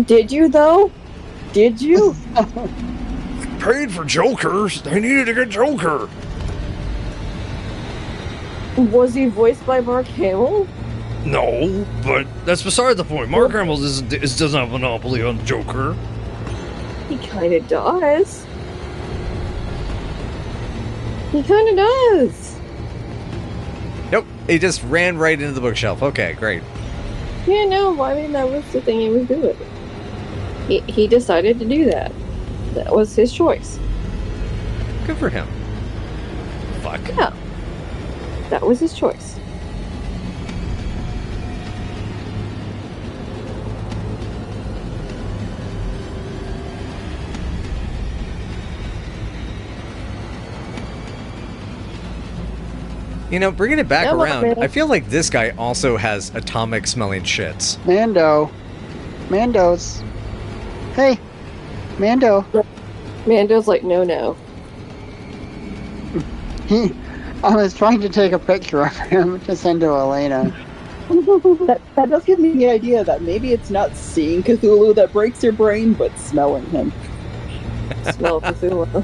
S1: Did you, though? Did you?
S2: Paid for Jokers, they needed to get Joker.
S1: Was he voiced by Mark Hamill?
S2: No, but that's beside the point. Mark Hamill doesn't have a monopoly on Joker.
S1: He kind of does. He kind of does.
S2: Nope, he just ran right into the bookshelf. Okay, great.
S1: Yeah, no, I mean, that was the thing he was doing. He decided to do that. That was his choice.
S2: Good for him. Fuck.
S1: Yeah. That was his choice.
S2: You know, bringing it back
S1: Come on,
S2: around,
S1: man.
S2: I feel like this guy also has atomic smelling shits.
S3: Mando's. Hey, Mando.
S1: Mando's like, no.
S3: I was trying to take a picture of him to send to Elena.
S6: That does give me the idea that maybe it's not seeing Cthulhu that breaks your brain, but smelling him.
S1: Smell Cthulhu.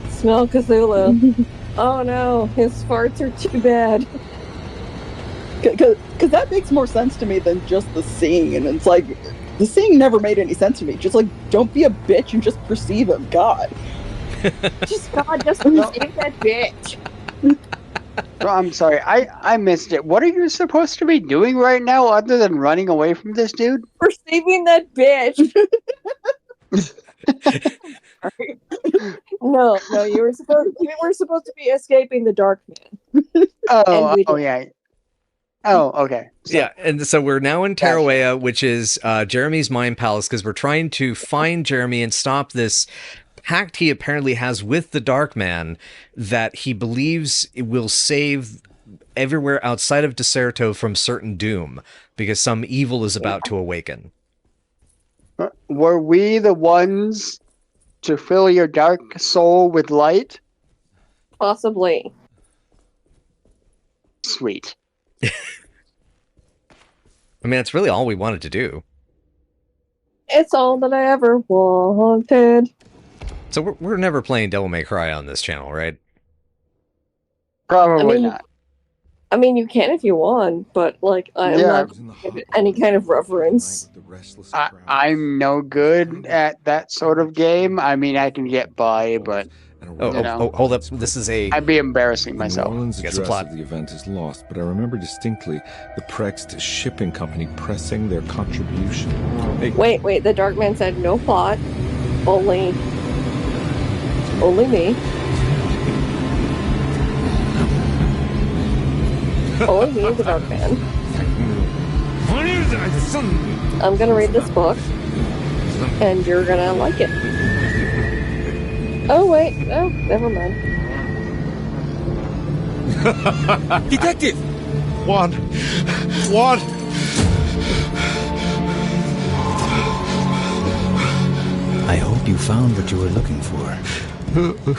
S1: Smell Cthulhu. Oh no, his farts are too bad.
S6: Because that makes more sense to me than just the seeing, and it's like, the seeing never made any sense to me. Just like, don't be a bitch and just perceive him. God.
S1: Just perceive that bitch.
S3: Oh, I'm sorry, I missed it. What are you supposed to be doing right now other than running away from this dude?
S1: Perceiving that bitch. No, we were supposed to be escaping the Dark Man.
S3: Yeah. Oh, okay. So,
S2: Yeah, and so we're now in Tarawea, which is Jeremy's mind palace, because we're trying to find Jeremy and stop this pact he apparently has with the Dark Man that he believes it will save everywhere outside of Deserto from certain doom, because some evil is about to awaken.
S3: were we the ones to fill your dark soul with light?
S1: Possibly.
S3: Sweet.
S2: I mean, that's really all we wanted to do.
S1: It's all that I ever wanted.
S2: So we're never playing Devil May Cry on this channel, right?
S3: Probably
S1: I mean,
S3: not.
S1: I mean, you can if you want, but like, I'm not giving any kind of reference.
S3: I'm no good at that sort of game. I mean, I can get by, but
S2: Hold up. This is a...
S3: I'd be embarrassing
S4: New
S3: myself.
S4: Orleans'
S2: Guess the
S4: address
S2: plot.
S4: of the event is lost, but I remember distinctly the Prext shipping company pressing their contribution. Hey,
S1: Wait, the Dark Man said no plot. Only me. Only me, the Dark Man. I'm gonna read this book, and you're gonna like it. Oh, wait. Oh, never mind.
S4: Detective! Juan!
S7: I hope you found what you were looking for.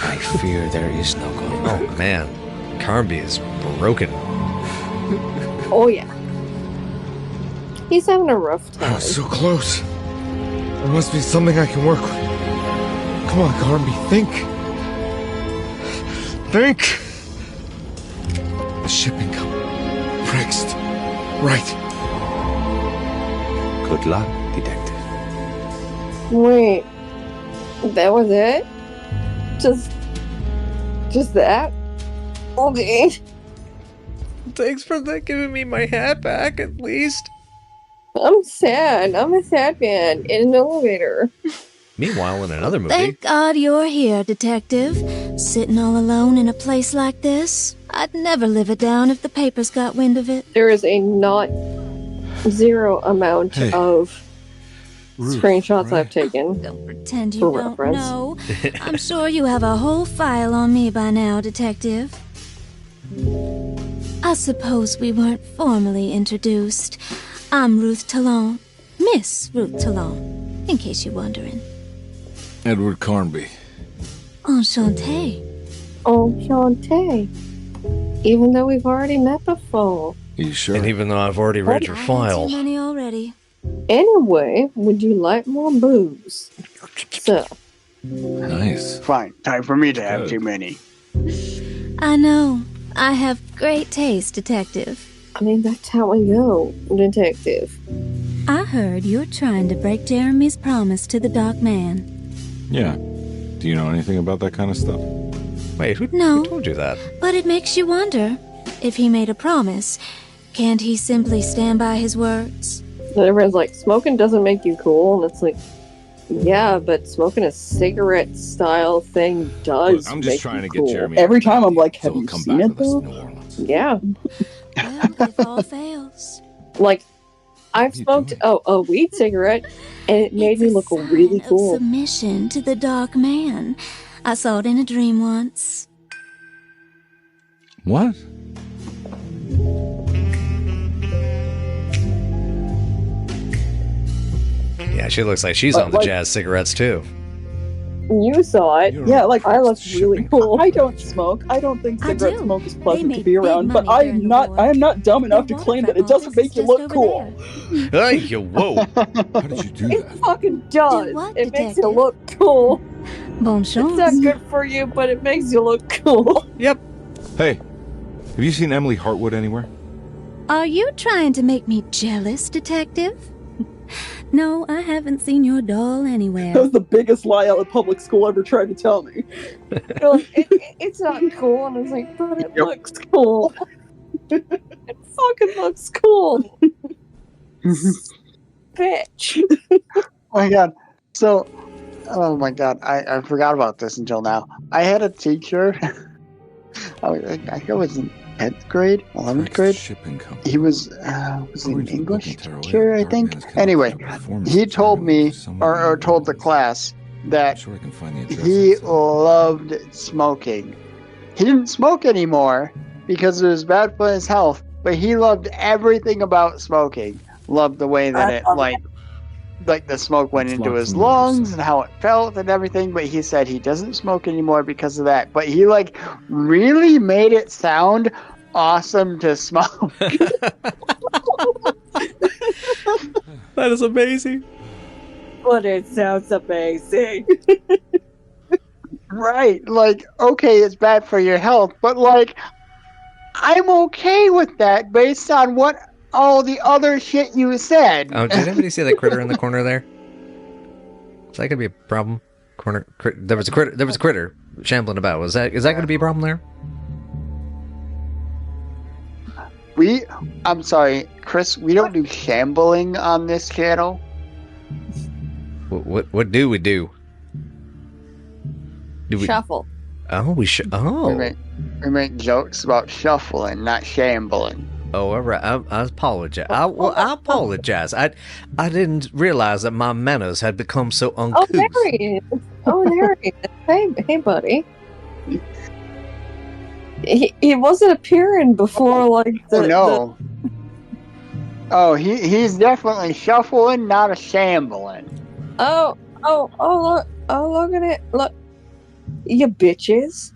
S7: I fear there is no going back.
S2: Oh, man. Carnby is broken.
S1: Oh, yeah. He's having a rough time.
S4: So close. There must be something I can work with. Come on, Carnby, think. The shipping company. Prext. Right.
S7: Good luck, detective.
S1: Wait, that was it? Just that? Okay.
S2: Thanks for giving me my hat back, at least.
S1: I'm sad. I'm a sad man in an elevator.
S2: Meanwhile, in another movie...
S8: Thank God you're here, Detective. Sitting all alone in a place like this. I'd never live it down if the papers got wind of it.
S1: There is a not zero amount of screenshots I've taken.
S8: Don't pretend you
S1: For
S8: don't
S1: reference.
S8: know. I'm sure you have a whole file on me by now, Detective. I suppose we weren't formally introduced. I'm Ruth Talon. Miss Ruth Talon, in case you're wondering.
S4: Edward Carnby.
S8: Enchanté.
S1: Enchanté. Even though we've already met before.
S4: You sure?
S2: And even though I've already read your
S8: I had
S2: file.
S8: too many already.
S1: Anyway, would you like more booze? So,
S4: Nice.
S3: Fine. Time for me to have
S4: Good.
S3: too many.
S8: I know. I have great taste, Detective.
S1: I mean, that's how we go, detective.
S8: I heard you're trying to break Jeremy's promise to the Dark Man.
S4: Yeah. Do you know anything about that kind of stuff?
S2: Wait, who
S8: No.
S2: told you that?
S8: But it makes you wonder, if he made a promise, can't he simply stand by his words?
S1: And everyone's like, smoking doesn't make you cool. And it's like, yeah, but smoking a cigarette style thing does
S4: Look, I'm
S1: make
S4: just trying
S1: you
S4: to
S1: cool.
S4: get Jeremy.
S6: Every time I'm like,
S4: so
S6: have
S4: he'll
S6: you
S4: come
S6: seen
S4: back
S6: it
S4: with us to
S6: though?
S4: New Orleans.
S1: Yeah.
S8: Well, if all fails.
S1: Like, I've
S4: What are you
S1: smoked
S4: doing?
S1: a weed cigarette, and it made
S8: It's
S1: me
S8: a
S1: look
S8: sign
S1: really
S8: of
S1: cool.
S8: submission to the Dark Man. I saw it in a dream once.
S4: What?
S2: Yeah, she looks like she's on the
S6: like-
S2: jazz cigarettes, too.
S1: You saw it.
S4: You're
S6: Yeah, like
S1: I look really
S4: shipping
S1: cool.
S6: I don't smoke. I don't think
S8: I
S6: cigarette
S8: do.
S6: smoke is
S8: They
S6: pleasant to
S8: made
S6: be
S8: big
S6: around, but
S8: money during
S6: I'm
S8: the
S6: not.
S8: war.
S6: I am not dumb enough
S8: The
S6: to claim that it
S8: waterfront
S6: doesn't make you
S8: office is
S6: look
S8: just
S6: cool.
S8: over
S2: Hey, whoa.
S4: How did you do
S1: It
S4: that?
S1: fucking does.
S8: Do what,
S1: It makes you
S8: detective?
S1: look cool.
S8: Bon
S1: It's not
S8: chance.
S1: good for you, but it makes you look cool.
S2: Yep.
S4: Hey, have you seen Emily Hartwood anywhere?
S8: Are you trying to make me jealous, Detective? No, I haven't seen your doll
S6: That
S8: anywhere.
S6: was the biggest lie out of public school ever tried to tell me.
S1: You're like, it's not cool. And I was like, but it looks cool. It fucking looks cool. Bitch.
S3: Oh my god. So, oh my god, I forgot about this until now. I had a teacher. I think I was in 10th grade, 11th grade.
S4: Shipping company.
S3: He was an
S4: According to the book
S3: English
S4: in Tarawih,
S3: teacher, I
S4: Dark
S3: think.
S4: Man's cannot
S3: Anyway,
S4: accept performance
S3: he
S4: of
S3: told
S4: Tarawih
S3: me,
S4: for someone
S3: or
S4: who
S3: told the
S4: knows.
S3: class,
S4: I'm
S3: that
S4: sure I can find the address
S3: he
S4: outside.
S3: loved smoking. He didn't smoke anymore because it was bad for his health, but he loved everything about smoking. Loved the way that it, like the smoke went
S4: It's
S3: into
S4: locked
S3: his
S4: from the other
S3: lungs
S4: side.
S3: and how it felt and everything, but he said he doesn't smoke anymore because of that. But he like really made it sound awesome to smoke.
S2: That is amazing.
S1: But it sounds amazing.
S3: Right. Like, okay, it's bad for your health, but like I'm okay with that based on what all the other shit you said.
S2: Oh, did anybody see that critter in the corner there? Is that gonna be a problem? There was a critter. There was a critter shambling about. Is that gonna be a problem there?
S3: I'm sorry, Chris, we don't do shambling on this channel.
S2: What do we do? Do we?
S1: Shuffle.
S2: Oh, we should. Oh,
S3: We make jokes about shuffling, not shambling.
S2: oh, all right. I apologize. I apologize. I didn't realize that my manners had become so
S1: Oh,
S2: uncouth.
S1: there he is. Oh, there he is. Hey, buddy. He wasn't appearing before, like the.
S3: Oh no. Oh, he's definitely shuffling, not a shambling.
S1: Look at it. Look. You bitches.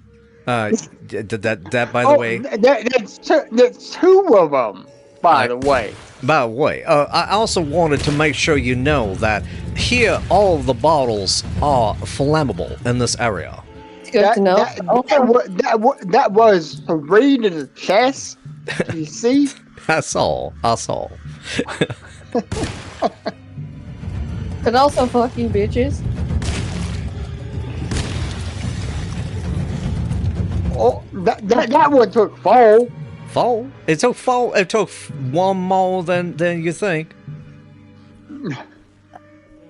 S2: That by the way.
S3: That's two of them, by the way.
S2: By the way, I also wanted to make sure you know that here all the bottles are flammable in this area.
S1: It's good to know.
S3: That was 3 to the chest. You see?
S2: I saw.
S1: But also, fuck you, bitches.
S3: Oh, that one took fall.
S2: Fall? It took fall. It took one more than you think.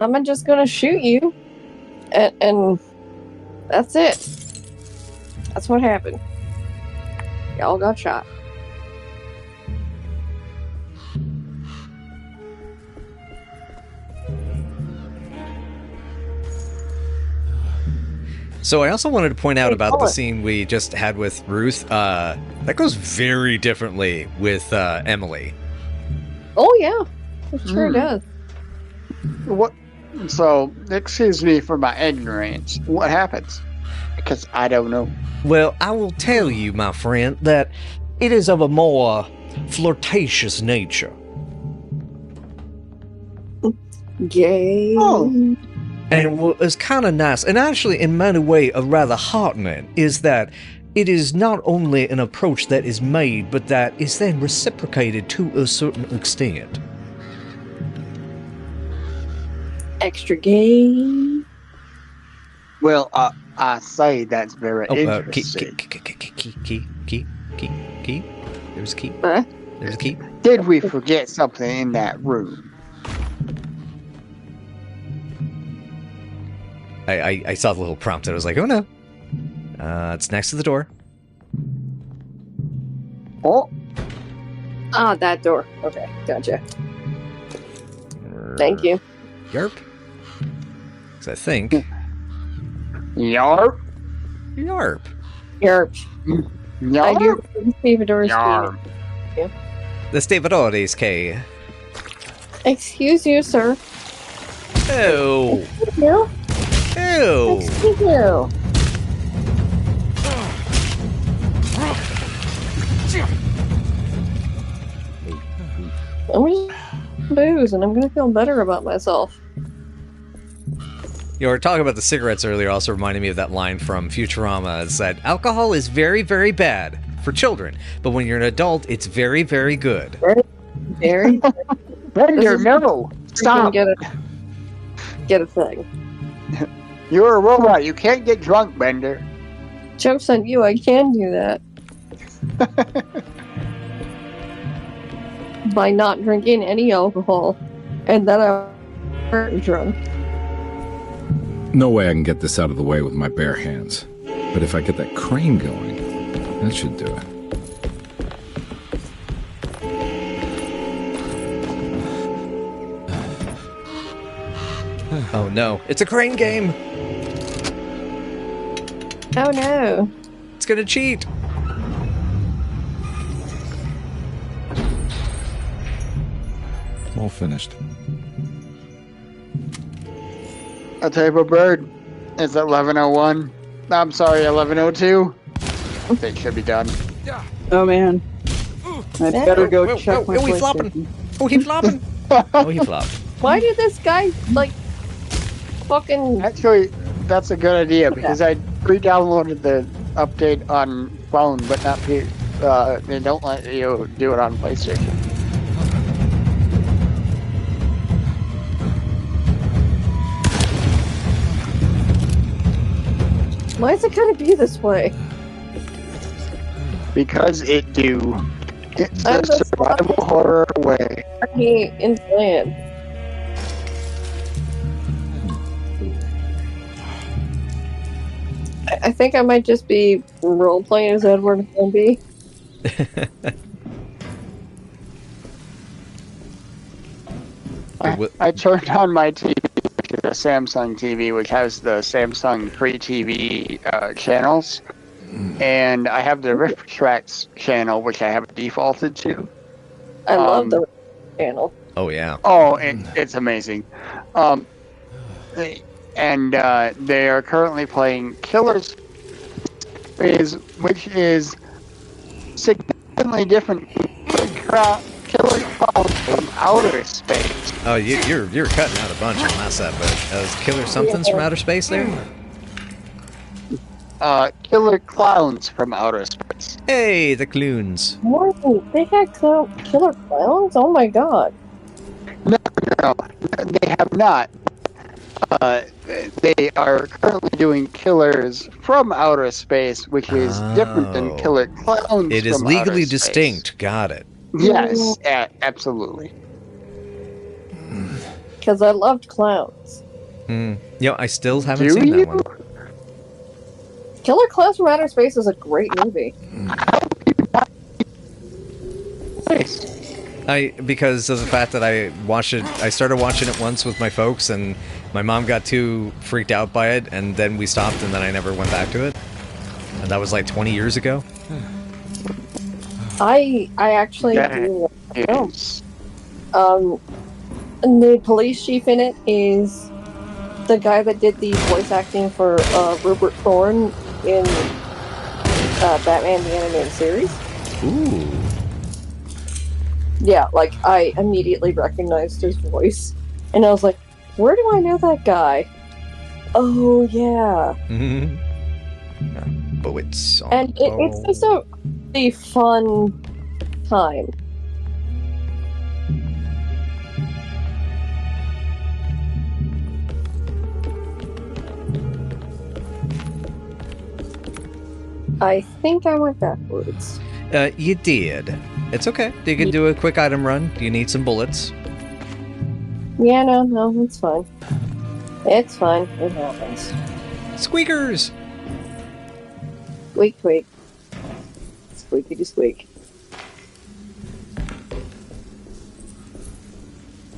S1: I'm just gonna shoot you, and that's it. That's what happened. Y'all got shot.
S2: So I also wanted to point out
S1: Hey,
S2: about the
S1: Colin.
S2: scene we just had with Ruth. That goes very differently with Emily.
S1: Oh yeah, it sure does.
S3: What? So, excuse me for my ignorance. What happens? Because I don't know.
S2: Well, I will tell you, my friend, that it is of a more flirtatious nature.
S1: Gay.
S3: Oh.
S2: And what is kind of nice, and actually in many ways rather heartening, is that it is not only an approach that is made, but that is then reciprocated to a certain extent.
S1: Extra gay.
S3: Well, I say that's very
S2: Key.
S3: interesting.
S2: There's a key.
S1: Huh?
S2: There's a key.
S3: Did we forget something in that room?
S2: I saw the little prompt and I was like, oh no. It's next to the door.
S3: Oh,
S1: Ah, that door. Okay, gotcha. Thank you.
S2: Yarp. Because I think.
S3: yarp,
S2: Yarp.
S1: Yarp. I do
S3: yarp,
S1: stevedores.
S3: yarp.
S2: The Stevedores K.
S1: Excuse you, sir.
S2: Oh.
S1: Excuse you.
S2: Ew.
S1: Excuse you. I'm just booze, and I'm gonna feel better about myself.
S2: You were talking about the cigarettes earlier, also reminded me of that line from Futurama. It said, alcohol is very, very bad for children, but when you're an adult, it's very, very good.
S1: Very.
S3: Bender,
S1: This is-
S3: no, stop.
S1: Get a thing.
S3: You're a robot. You can't get drunk, Bender.
S1: Joke's on you. I can do that by not drinking any alcohol, and then I'm drunk.
S4: No way I can get this out of the way with my bare hands. But if I get that crane going, that should do it.
S2: Oh no, it's a crane game!
S1: Oh no.
S2: It's gonna cheat!
S4: All finished.
S3: Atypeofbird is 11:01. I'm sorry, 11:02. They should be done.
S6: Oh man. I better go
S2: Whoa,
S6: check my
S2: whoa, he flopping.
S6: PlayStation.
S2: Oh, he flopping! Oh, he flopped.
S1: Why did this guy, like, fucking...
S3: Actually, that's a good idea because I pre-downloaded the update on phone, but not they don't let you do it on PlayStation.
S1: Why is it gonna be this way?
S3: Because it do. It's
S1: I'm
S3: a
S1: the
S3: survival horror way.
S1: He in land. I think I might just be role-playing as Edward Zombie.
S3: I turned on my TV, which is a Samsung TV, which has the Samsung Free TV channels, and I have the Riff Tracks channel, which I have defaulted to.
S1: I love the channel.
S2: Oh yeah.
S3: Oh, it's amazing. And they are currently playing Killers, which is significantly different from Killer Clowns from Outer Space.
S2: Oh, you're cutting out a bunch on last episode. Is Killer Somethings from Outer Space there?
S3: Killer Clowns from Outer Space.
S2: Hey, the Cloons.
S1: What? They had killer clowns? Oh my god.
S3: No, they have not. They are currently doing killers from outer space, which is different than
S2: Oh.
S3: killer clowns.
S2: It is
S3: from
S2: legally
S3: outer space.
S2: distinct. Got it.
S3: Yes, absolutely.
S1: Because I loved clowns.
S2: Yeah, I still haven't
S3: Do
S2: seen
S3: you?
S2: that one.
S1: Killer Clowns from Outer Space is a great movie.
S2: Because of the fact that I started watching it once with my folks, and my mom got too freaked out by it, and then we stopped, and then I never went back to it. And that was like 20 years ago.
S1: I actually do like
S3: Yes.
S1: and the police chief in it is the guy that did the voice acting for Rupert Thorne in Batman the Animated Series.
S2: Ooh.
S1: Yeah, like, I immediately recognized his voice. And I was like, where do I know that guy? Oh, yeah.
S2: Bullets.
S1: And it's just a fun time. I think I went backwards.
S2: You did. It's okay. You can do a quick item run. Do you need some bullets?
S1: Yeah, no, it's fine. It's fine. It happens.
S2: Squeakers!
S1: Squeak, squeak. Squeakity squeak.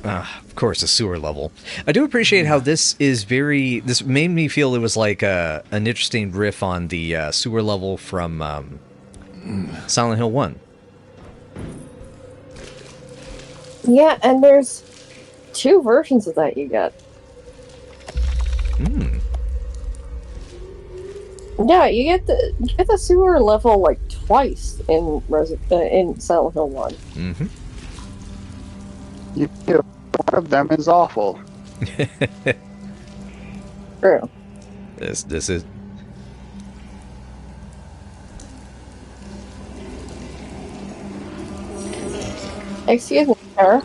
S2: Of course, a sewer level. I do appreciate how this made me feel it was like an interesting riff on the sewer level from Silent Hill 1.
S1: Yeah, and there's 2 versions of that you get. Yeah, you get the sewer level like twice in Silent Hill 1.
S2: Mm-hmm.
S3: You do. One of them is awful.
S1: True.
S2: This is.
S1: Excuse me, sir.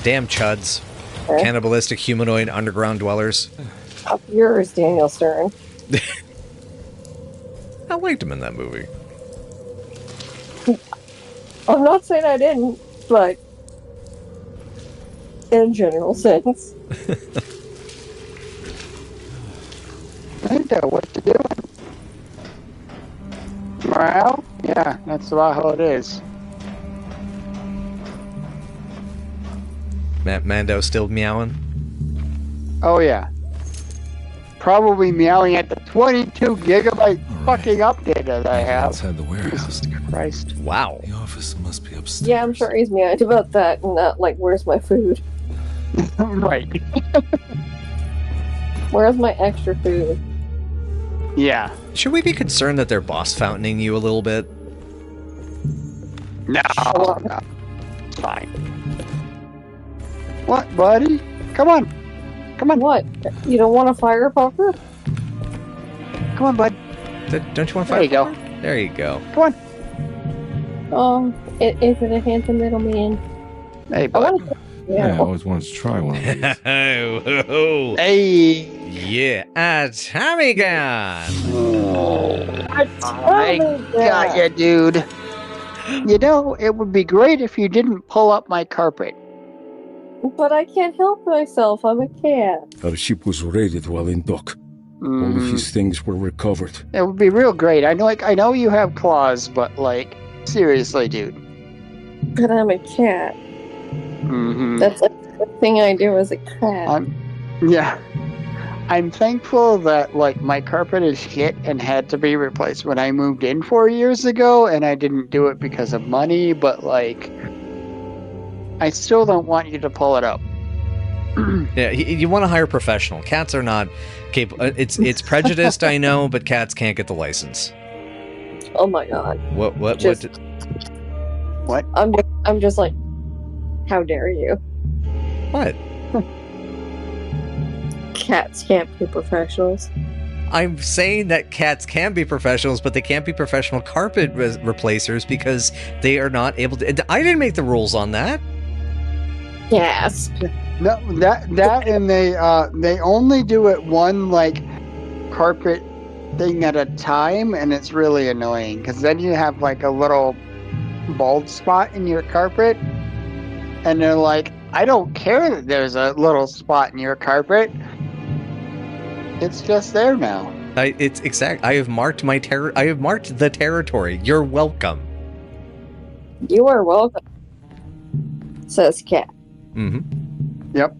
S2: Damn chuds.
S1: Okay.
S2: Cannibalistic humanoid underground dwellers.
S1: Up yours, Daniel Stern.
S2: I liked him in that movie.
S1: I'm not saying I didn't, but in a general sense.
S3: Linda, what you doing? Morale? Yeah, that's about how it is.
S2: Mando still meowing?
S3: Oh yeah. Probably meowing at the 22 gigabyte fucking update that I have.
S4: Outside the warehouse.
S3: Jesus Christ.
S2: Wow.
S4: The office must be upstairs.
S1: Yeah, I'm sure he's meowed about that and not like, where's my food?
S3: Right.
S1: Where's my extra food?
S3: Yeah.
S2: Should we be concerned that they're boss fountaining you a little bit?
S3: No. It's fine. What, buddy? Come on. Come on.
S1: What? You don't want a fire popper?
S3: Come on, bud.
S2: Don't you want to
S3: There you go.
S2: There you go.
S3: Come on.
S1: Is it a handsome little man?
S3: Hey,
S1: I
S3: bud.
S1: want to.
S4: Yeah, I
S1: Yeah.
S4: always wanted to try one of these.
S2: Oh,
S3: Hey.
S2: yeah, a Tommy gun.
S3: I got ya, dude. You know, it would be great if you didn't pull up my carpet.
S1: But I can't help myself. I'm a cat.
S4: Our ship was raided while in dock. All of his things were recovered.
S3: It would be real great. I know you have claws, but like, seriously, dude.
S1: But I'm a cat.
S3: Mm-hmm.
S1: That's like the thing I do as a cat.
S3: Yeah. I'm thankful that like my carpet is shit and had to be replaced when I moved in 4 years ago, and I didn't do it because of money, but like, I still don't want you to pull it up.
S2: Yeah, you want to hire a professional. Cats are not capable. It's prejudiced, I know, but cats can't get the license.
S1: Oh my god.
S2: What?
S1: I'm just like, how dare you?
S2: What?
S1: Cats can't be professionals.
S2: I'm saying that cats can be professionals, but they can't be professional carpet replacers because they are not able to. I didn't make the rules on that.
S1: Yes.
S3: No, that and they only do it one like carpet thing at a time, and it's really annoying because then you have like a little bald spot in your carpet, and they're like, I don't care that there's a little spot in your carpet. It's just there now.
S2: It's exact. I have marked I have marked the territory. You're welcome.
S1: You are welcome, says Cat.
S2: Mm-hmm.
S3: Yep.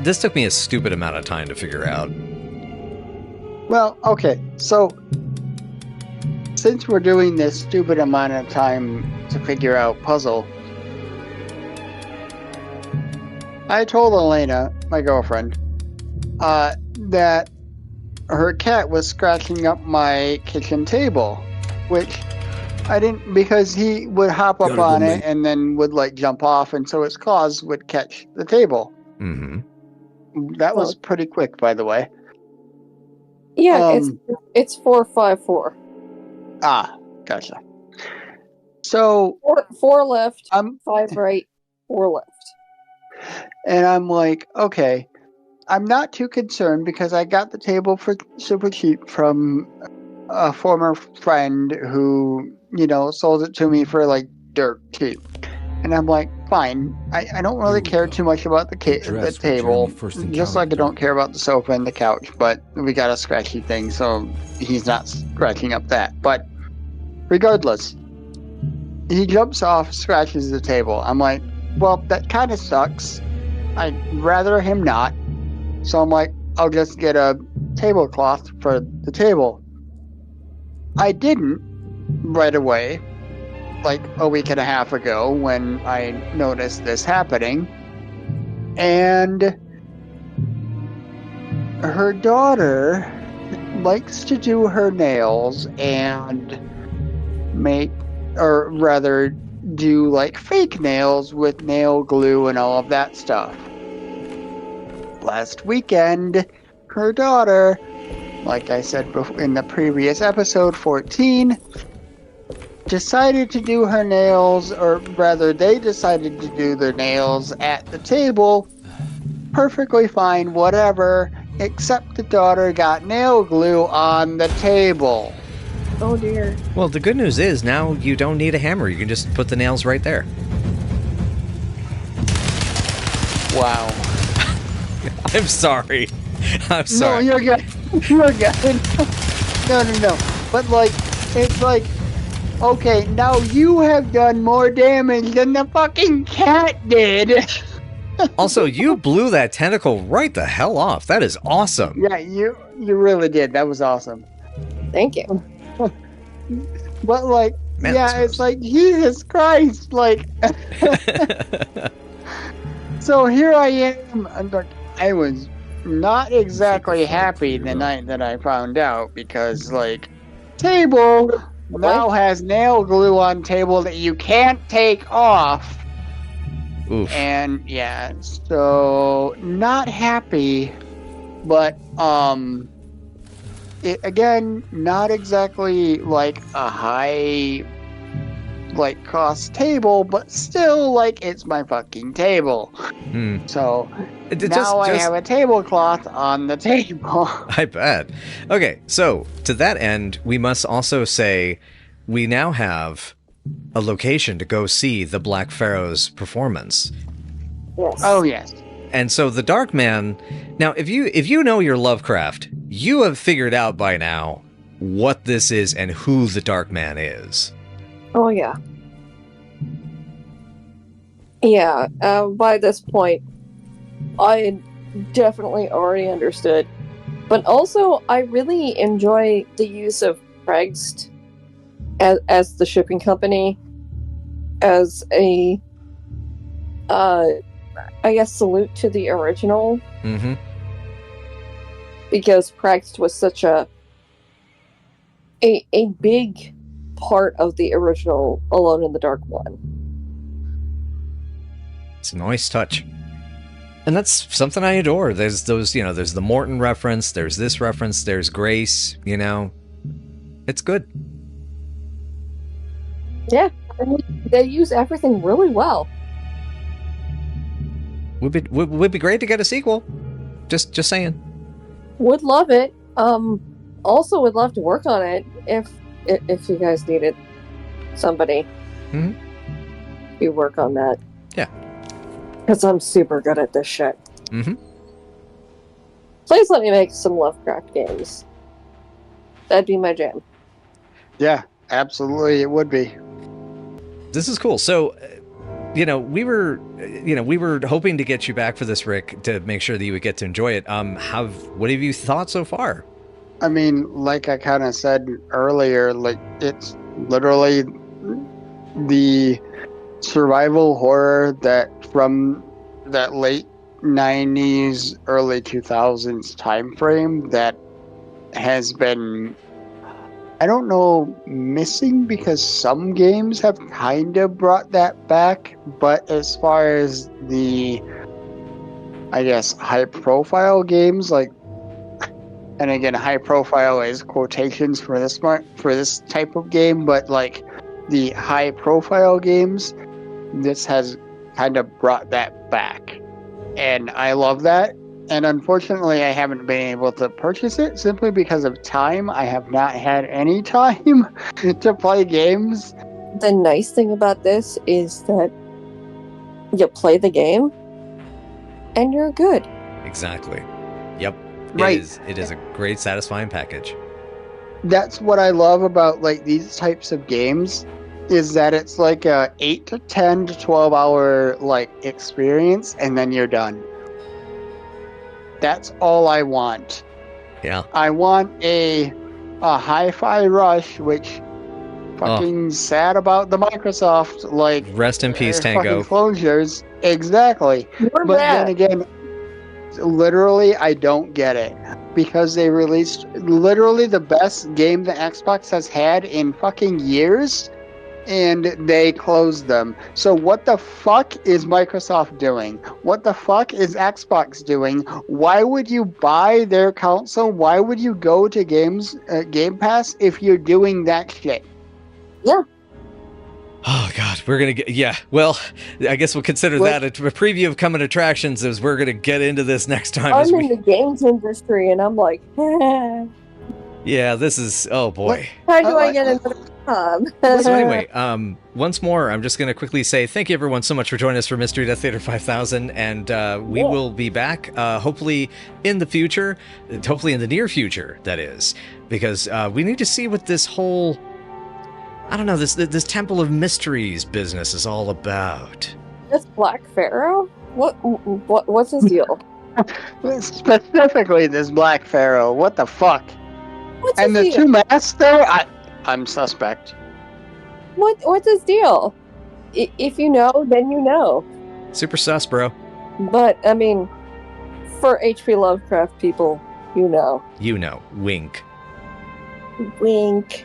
S2: This took me a stupid amount of time to figure out.
S3: Well, okay, so since we're doing this stupid amount of time to figure out puzzle, I told Elena, my girlfriend, that her cat was scratching up my kitchen table, which I didn't, because he would hop up on it and then would like jump off, and so his claws would catch the table.
S2: Mm-hmm.
S3: That was pretty quick, by the way.
S1: Yeah, it's 454.
S3: Ah, gotcha. So
S1: four left, 5 right, 4 left.
S3: And I'm like, okay, I'm not too concerned because I got the table for super cheap from a former friend who, sold it to me for like dirt cheap. And I'm like, fine. I don't really care too much about the table, just like I don't care about the sofa and the couch, but we got a scratchy thing, so he's not scratching up that. But regardless, he jumps off, scratches the table. I'm like, well, that kind of sucks. I'd rather him not. So I'm like, I'll just get a tablecloth for the table. I didn't right away, like a week and a half ago when I noticed this happening. And her daughter likes to do her nails and do like fake nails with nail glue and all of that stuff. Last weekend, her daughter, like I said in the previous episode 14, decided to do her nails, or rather they decided to do their nails at the table. Perfectly fine, whatever, except the daughter got nail glue on the table.
S1: Oh dear.
S2: Well, the good news is now you don't need a hammer. You can just put the nails right there.
S3: Wow.
S2: I'm sorry. I'm sorry.
S3: No, you're good. You're good. No. But it's like, okay, now you have done more damage than the fucking cat did.
S2: Also, you blew that tentacle right the hell off. That is awesome.
S3: Yeah, you really did. That was awesome.
S1: Thank you.
S3: But it's like, Jesus Christ, So here I am. I was not exactly happy the night that I found out because, table now has nail glue on table that you can't take off.
S2: Oof.
S3: And yeah, so not happy, but again, not exactly like a high cost table, but still it's my fucking table. So now I have a tablecloth on the table.
S2: I bet. Okay, so to that end, we must also say we now have a location to go see the Black Pharaoh's performance.
S1: Yes.
S3: Oh yes.
S2: And so the Dark Man, now if you know your Lovecraft, you have figured out by now what this is and who the Dark Man is.
S1: Oh yeah. Yeah, by this point, I definitely already understood. But also, I really enjoy the use of Craigst as the shipping company, as a, I guess, salute to the original.
S2: Mm-hmm.
S1: Because Craigst was such a big part of the original Alone in the Dark one.
S2: It's a nice touch. And that's something I adore. There's those, there's the Morton reference, there's this reference, there's Grace, It's good.
S1: Yeah, and they use everything really well.
S2: Would be great to get a sequel. Just saying.
S1: Would love it. Also would love to work on it if you guys needed somebody.
S2: Mm-hmm.
S1: You work on that.
S2: Yeah.
S1: Because I'm super good at this shit.
S2: Mm-hmm.
S1: Please let me make some Lovecraft games. That'd be my jam.
S3: Yeah, absolutely, it would be.
S2: This is cool. So, we were hoping to get you back for this, Rick, to make sure that you would get to enjoy it. What have you thought so far?
S3: I mean, like I kind of said earlier, like it's literally the survival horror that from that late 90s, early 2000s time frame that has been, I don't know, missing, because some games have kind of brought that back, but as far as the, I guess, high profile games, like, and again, high profile is quotations for this type of game, but like the high profile games, this has kind of brought that back, and I love that. And unfortunately, I haven't been able to purchase it simply because of time. I have not had any time to play games.
S1: The nice thing about this is that you play the game and you're good.
S2: Exactly. Yep.
S3: Right.
S2: It is a great, satisfying package.
S3: That's what I love about like these types of games, is that it's like a 8 to 10 to 12 hour like experience, and then you're done. That's all I want.
S2: Yeah.
S3: I want a hi-fi rush, which fucking sad about the Microsoft, like,
S2: rest in peace, Tango.
S3: Fucking closures. Exactly.
S1: You're
S3: But
S1: bad.
S3: then again, literally, I don't get it, because they released literally the best game the Xbox has had in fucking years, and they closed them. So what the fuck is Microsoft doing? What the fuck is Xbox doing? Why would you buy their console? Why would you go to Game Pass if you're doing that shit?
S1: Yeah.
S2: Oh God, we're gonna get Well, I guess we'll consider that a preview of coming attractions, as we're gonna get into this next time.
S1: I'm in the games industry, and I'm like,
S2: yeah, this is, oh boy.
S1: How do I get another job?
S2: So anyway, once more, I'm just going to quickly say thank you everyone so much for joining us for Mystery Death Theater 5000, and we will be back hopefully in the future, hopefully in the near future, that is, because we need to see what this whole, I don't know, this Temple of Mysteries business is all about.
S1: This Black Pharaoh? What's his deal?
S3: Specifically this Black Pharaoh, what the fuck?
S1: What's
S3: And
S1: his
S3: the
S1: deal?
S3: two masks there, I'm suspect.
S1: What's his deal? If you know, then you know.
S2: Super sus, bro.
S1: But, I mean, for H.P. Lovecraft people, you know.
S2: You know, wink.
S1: Wink.